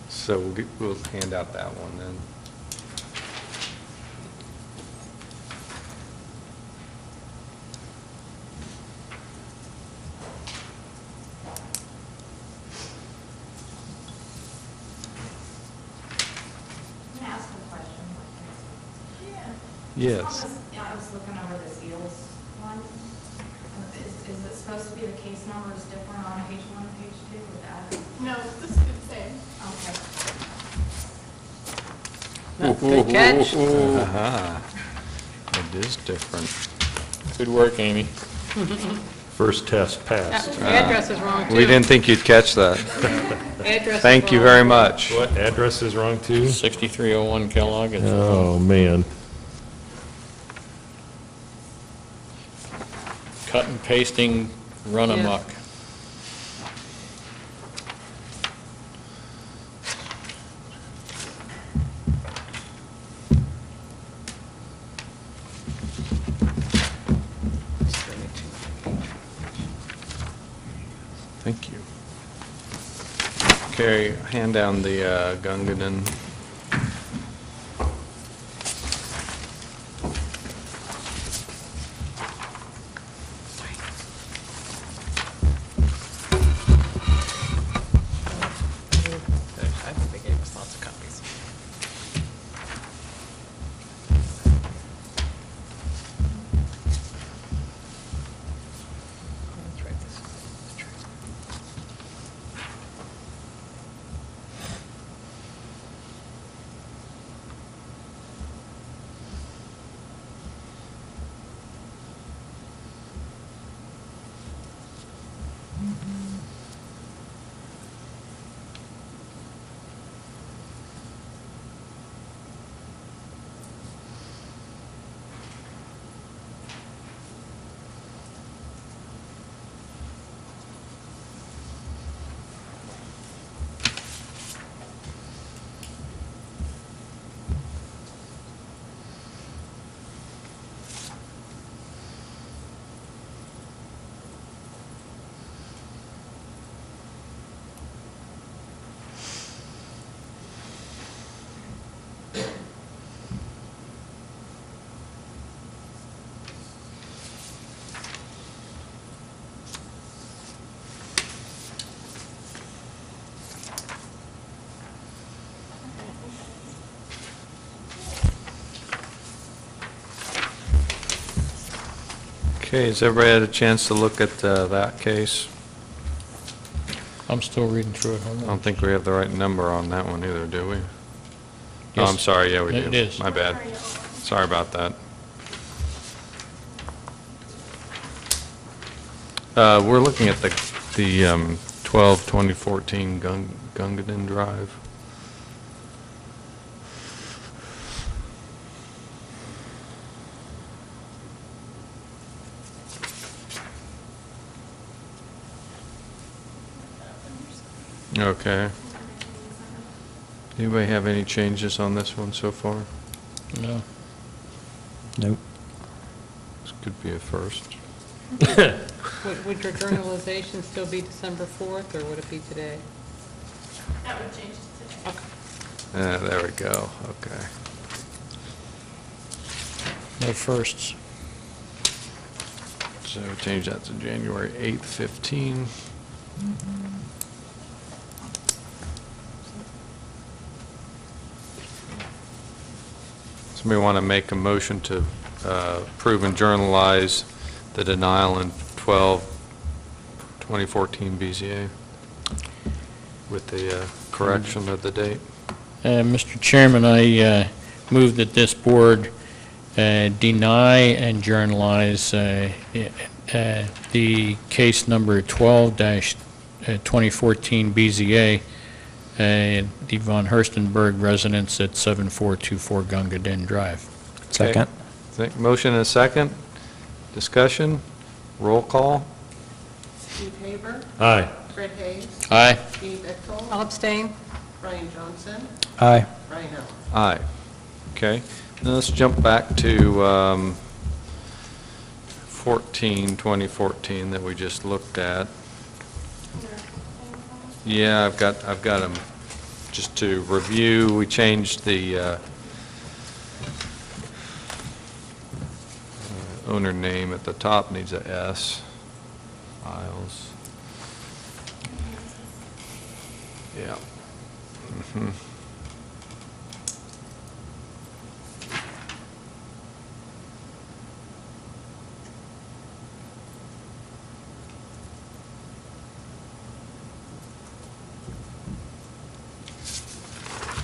So we'll hand out that one then. Can I ask a question? Yes. I was looking over this Eels one. Is it supposed to be the case number is different on page 1 and page 2 with that? No, this is the same. Okay. Good catch. Aha. It is different. Good work, Amy. First test passed. The address is wrong, too. We didn't think you'd catch that. Address is Thank you wrong. very much. What, address is wrong too? 6301 Kellogg. It's Oh, man. cut and pasting, run Yeah. amok. Thank you. Okay, hand down the Gungadin. I think they gave us lots of copies. Okay, has everybody had a chance to look at that case? I'm still reading through it. Hold I on. don't think we have the right number on that one either, do we? Oh, I'm Yes. sorry, yeah, we do. It is. My bad. Sorry about that. We're looking at the 12/2014 Gungadin Drive. Okay. Anybody have any changes on this one so far? No. Nope. This could be a first. Would your journalization still be December 4th, or would it be today? That would change today. There we go, okay. No firsts. So change that to January 8th, 15. Somebody want to make a motion to approve and journalize the denial in 12/2014 BZA with the correction of the date? Mr. Chairman, I move that this board deny and journalize the case number 12-2014 BZA, the Von Herstenberg residence at 7424 Gungadin Drive. Second? Motion and a second. Discussion. Roll call. Steve Haber, Aye. Fred Hayes, Aye. Steve Etzel, I'll abstain. Brian Johnson, Aye. Brian Ellis. Aye. Okay. Now let's jump back to 2014 that we just looked at. Yeah, I've got them. Just to review, we changed the owner name at the top, needs a S. Isles. Yeah. Mhm.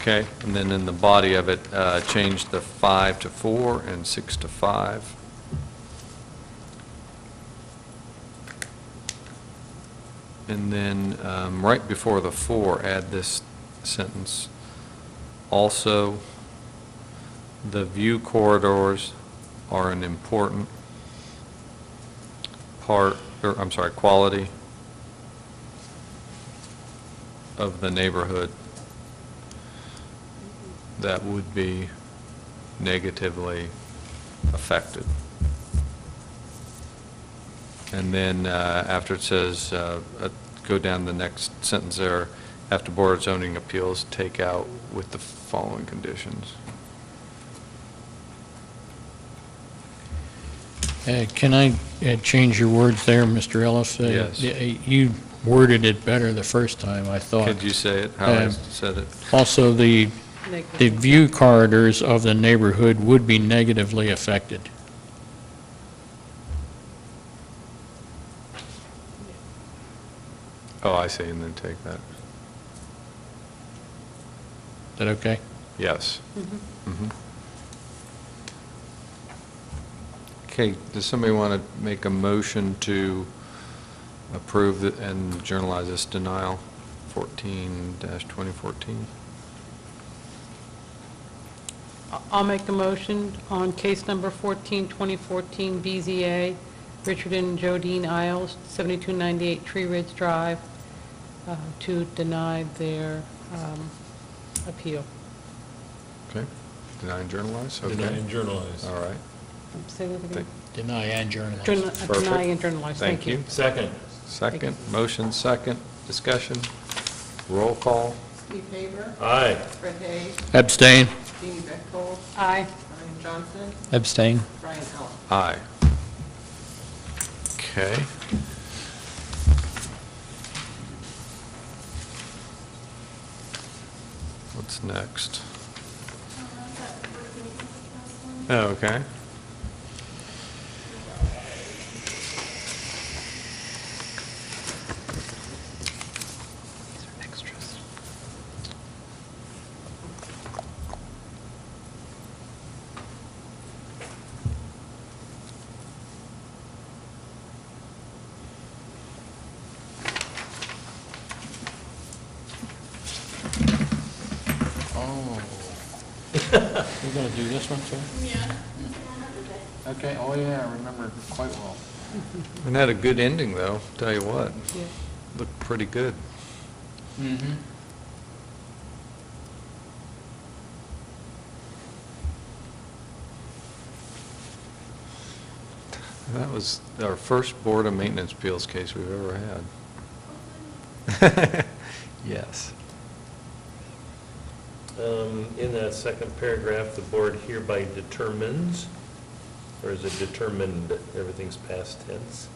Okay, and then in the body of it, change the 5 to 4 and 6 to 5. And then, right before the 4, add this sentence. Also, the view corridors are an important quality of the neighborhood that would be negatively affected. And then after it says, go down the next sentence there, after Board of Zoning Appeals, take out with the following conditions. Can I change your words there, Mr. Ellis? Yes. You worded it better the first time, I thought. Could you say it, how I said it? Also, the view corridors of the neighborhood would be negatively affected. Oh, I see, and then take that. Is that okay? Yes. Mhm. Okay, does somebody want to make a motion to approve and journalize this denial, 14-2014? I'll make a motion on case number 14, 2014 BZA, Richard and Jodine Isles, 7298 Tree Ridge Drive, to deny their appeal. Okay, deny and journalize, okay. Deny and journalize. All right. Say that again? Deny and journalize. Deny and journalize, thank you. Second. Second, motion second, discussion, roll call. Steve Haber, Aye. Fred Hayes, Abstain. Jeannie Bechtold, Aye. Brian Johnson, Abstain? Brian Ellis. Aye. Okay. What's next? Oh, okay. Oh. We're going to do this one, too? Yeah. Okay, oh yeah, I remember quite well. And had a good ending, though, tell you what. Yeah. Looked pretty good. Mm-hmm. That was our first Board of Maintenance appeals case we've ever had. Yes. In that second paragraph, the board hereby determines, or is it determined, everything's past tense?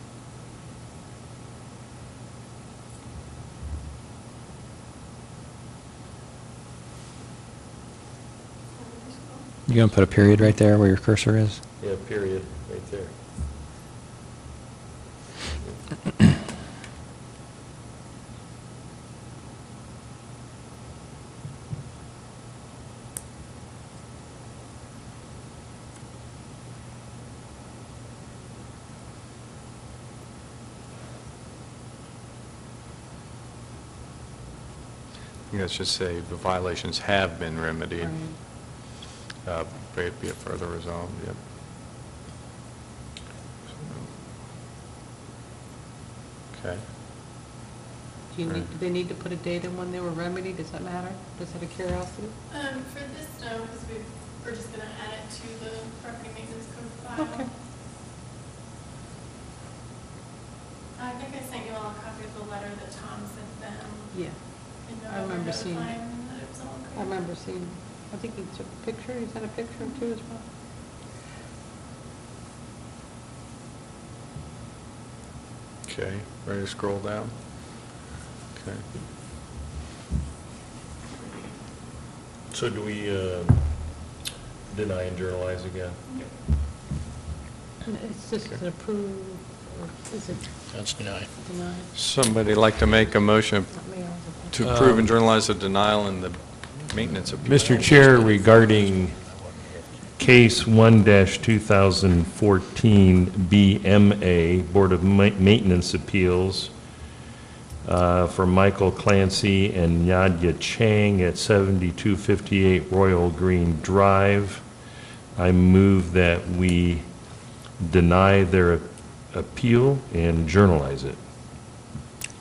You gonna put a period right there where your cursor is? Yeah, period, right there. I think that should say the violations have been remedied. Right. May it be a further resolved, yep. Okay. Do they need to put a date in when they were remedied? Does that matter? Just out of curiosity? For this, no, because we're just going to add it to the property maintenance code file. Okay. I think I sent you all a copy of the letter that Tom sent them. Yeah. in I remember November seeing it. notifying them that it was all okay. I remember seeing, I think he took a picture, he sent a picture too as well. Okay, ready to scroll down? Okay. So do we deny and journalize again? And it's just an approved, or is it That's denied. denied? Somebody like to make a motion Not me, I was a- to approve and journalize the denial and the maintenance appeal? Mr. Chair, regarding case 1-2014 BMA, Board of Maintenance Appeals, for Michael Clancy and Nadia Chang at 7258 Royal Green Drive. I move that we deny their appeal and journalize it.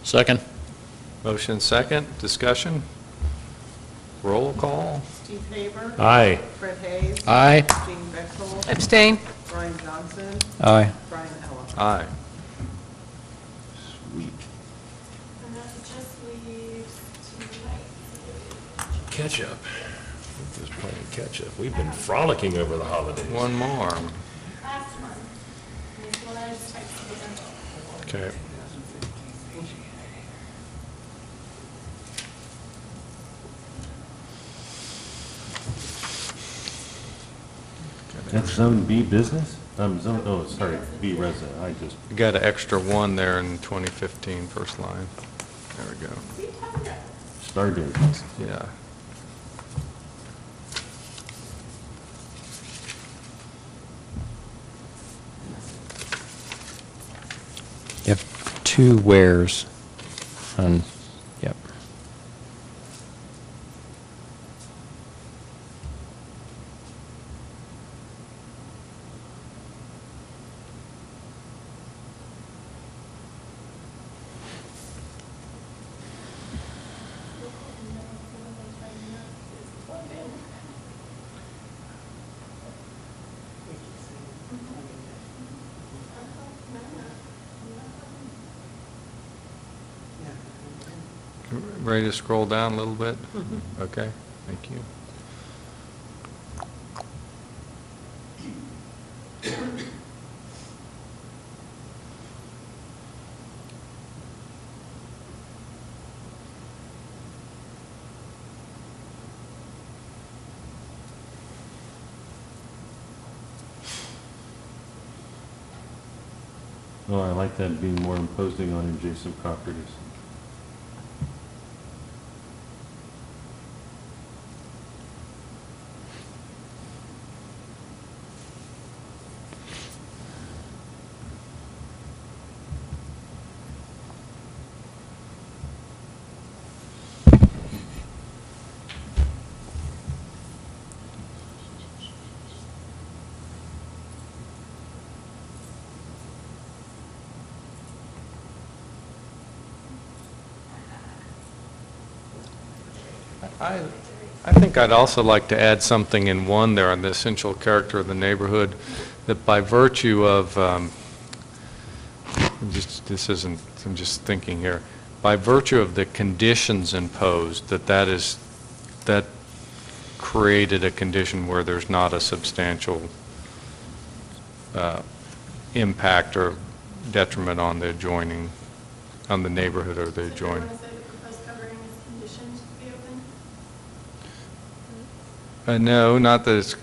Second? Motion second, discussion? Roll call? Steve Haber. Aye. Fred Hayes. Aye. Jean Beckhold. Abstain? Brian Johnson. Aye. Brian Ella. Aye. Sweet. And that just leaves tonight. Catch-up. We're just playing catch-up. We've been frolicking over the holidays. One more. Last one. This one I just typed together. Okay. That's Zone B business? Oh, sorry, B resident. I just, You got an extra one there in 2015, first line. There we go. started. Yeah. You have two wares on, yep. Ready to scroll down a little bit? Okay, thank you. Oh, I like that being more imposing on adjacent properties. I think I'd also like to add something in one there on the essential character of the neighborhood, that by virtue of, I'm just thinking here, by virtue of the conditions imposed, that created a condition where there's not a substantial impact or detriment on the adjoining, on the neighborhood or the adjoining. So do you want to say the proposed covering is conditioned to be open? No, not that it's,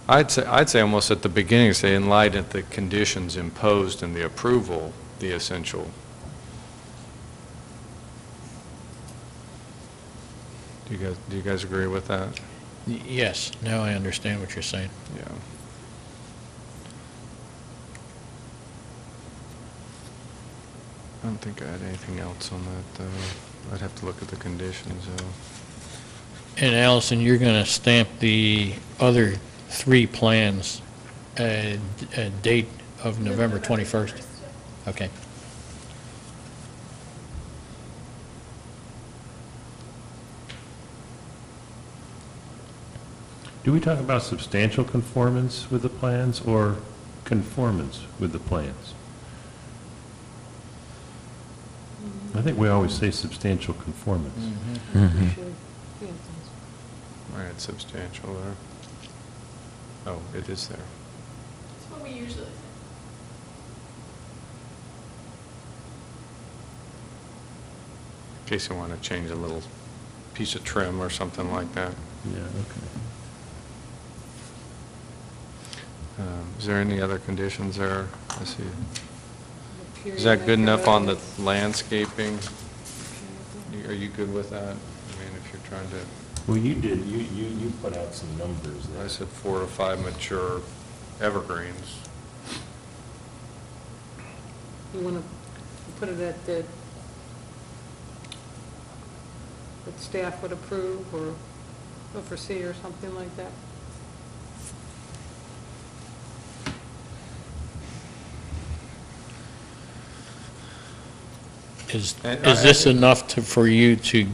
I'd say almost at the beginning, say in light of the conditions imposed in the approval, the essential. Do you guys agree with that? Yes, now I understand what you're saying. Yeah. I don't think I had anything else on that, though. I'd have to look at the conditions, though. And Allison, you're going to stamp the other three plans, a date of November 21st? Okay. Do we talk about substantial conformance with the plans or conformance with the plans? I think we always say substantial conformance. Mhm. I had substantial there. Oh, it is there. That's what we usually say. In case you want to change a little piece of trim or something like that. Yeah, okay. Is there any other conditions there? Let's see. Is that good enough on the landscaping? Are you good with that? I mean, if you're trying to, Well, you did, you put out some numbers there. I said 4 to 5 mature evergreens. You want to put it at that staff would approve or oversee or something like that? Is this enough for you to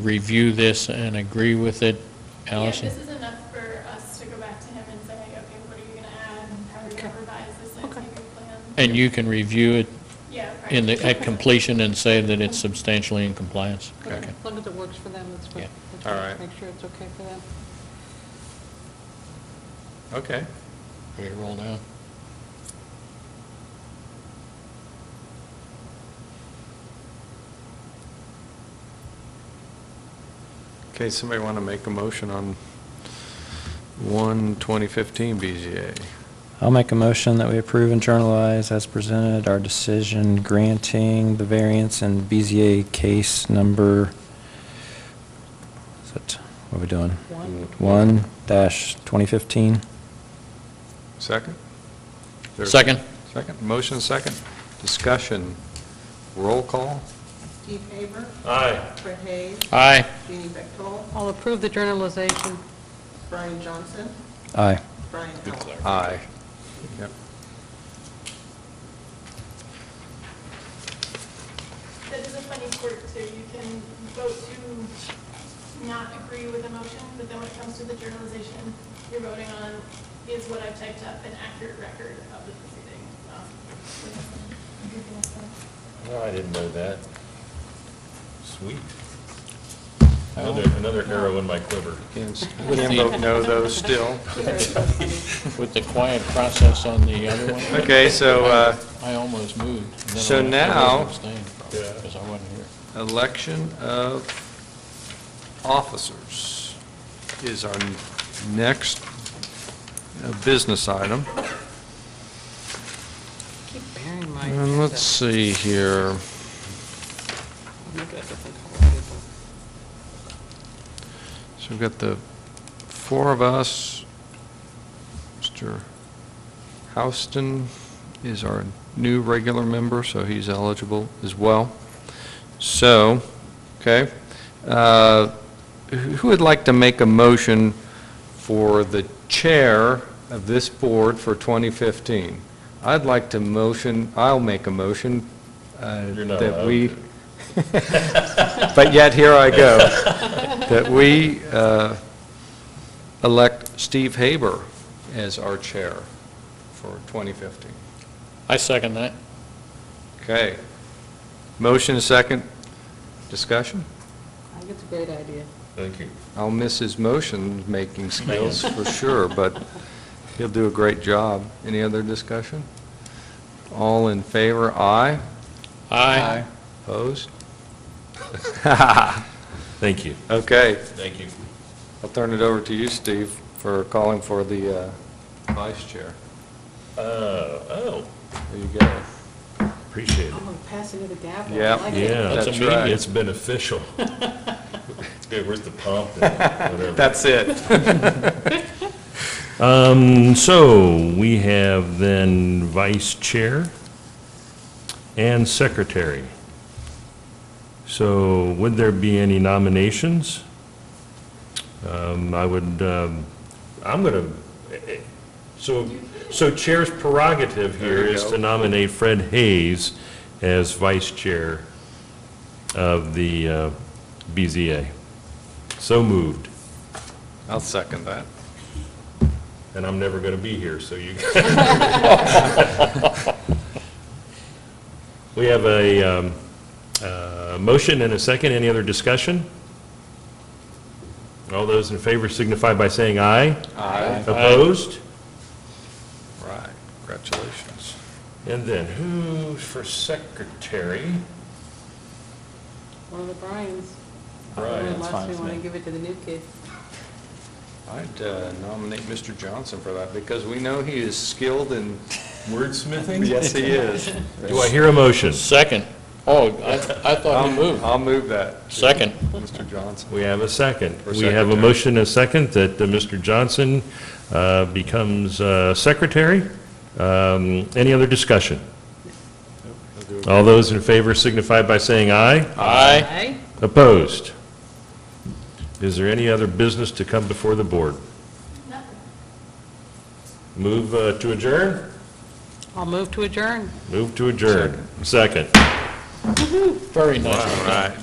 review this and agree with it, Allison? Yeah, this is enough for us to go back to him and say, okay, what are you going to add? How are you going to revise this landscaping plan? And you can review it Yeah. at completion and say that it's substantially in compliance? Okay. As long as it works for them, that's good. Yeah. Let's All right. Make sure it's okay for them. Okay. Ready to roll down? Okay, somebody want to make a motion on 1/2015 BZA? I'll make a motion that we approve and journalize as presented our decision granting the variance in BZA case number, what are we doing? 1-2015. Second? Is there a Second. Second, motion second. Discussion, roll call? Steve Haber, Aye. Fred Hayes, Aye. Jeannie Bechtold, I'll approve the journalization. Brian Johnson, Aye. Brian Ellis. Aye. Yep. That is a funny quirk too. You can vote to not agree with a motion, but then when it comes to the journalization, you're voting on is what I've typed up an accurate record of the proceeding. Oh, I didn't know that. Sweet. Another arrow in my quiver. Can't vote no, though, still. With the quiet process on the other one? Okay, so I almost moved. and then So I now- abstained because I wasn't here. election of officers is our next business item. Keep bearing my. And let's see here. Make it a different color. So we've got the four of us. Mr. Houston is our new regular member, so he's eligible as well. So, okay. Who would like to make a motion for the chair of this board for 2015? I'd like to motion, I'll make a motion You're not that allowed we, to. but yet here I go, that we elect Steve Haber as our chair for 2015. I second that. Okay. Motion is second. Discussion? I think it's a great idea. Thank you. I'll miss his motion-making skills for sure, but he'll do a great job. Any other discussion? All in favor, aye. Aye. Opposed? Thank you. Okay, Thank you. I'll turn it over to you, Steve, for calling for the vice chair. Oh, There you go. appreciate it. Oh, passing of the gavel. Yeah. I like it. Yeah, That's That's immediate. right. it's been official. Okay, where's the pump and whatever? That's it. So we have then vice chair and secretary. So would there be any nominations? I would, I'm going to, so chair's prerogative here There you is go. to nominate Fred Hayes as vice chair of the BZA. So moved. I'll second that. And I'm never going to be here, so you. We have a motion and a second. Any other discussion? All those in favor signify by saying aye. Aye. Opposed? Right, congratulations. And then who's for secretary? One of the Bryans. Brian, that's fine Unless we with want to me. give it to the new kid. I'd nominate Mr. Johnson for that because we know he is skilled in Wordsmithing? Yes, he is. Do I hear a motion? Second. Oh, I thought he moved. I'll move that. Second. Mr. Johnson. We have a second. For We have a secretary. motion and a second that Mr. Johnson becomes secretary. Any other discussion? All those in favor signify by saying aye. Aye. Opposed? Is there any other business to come before the board? Move to adjourn? I'll move to adjourn. Move to adjourn. Second. Very nice. All right.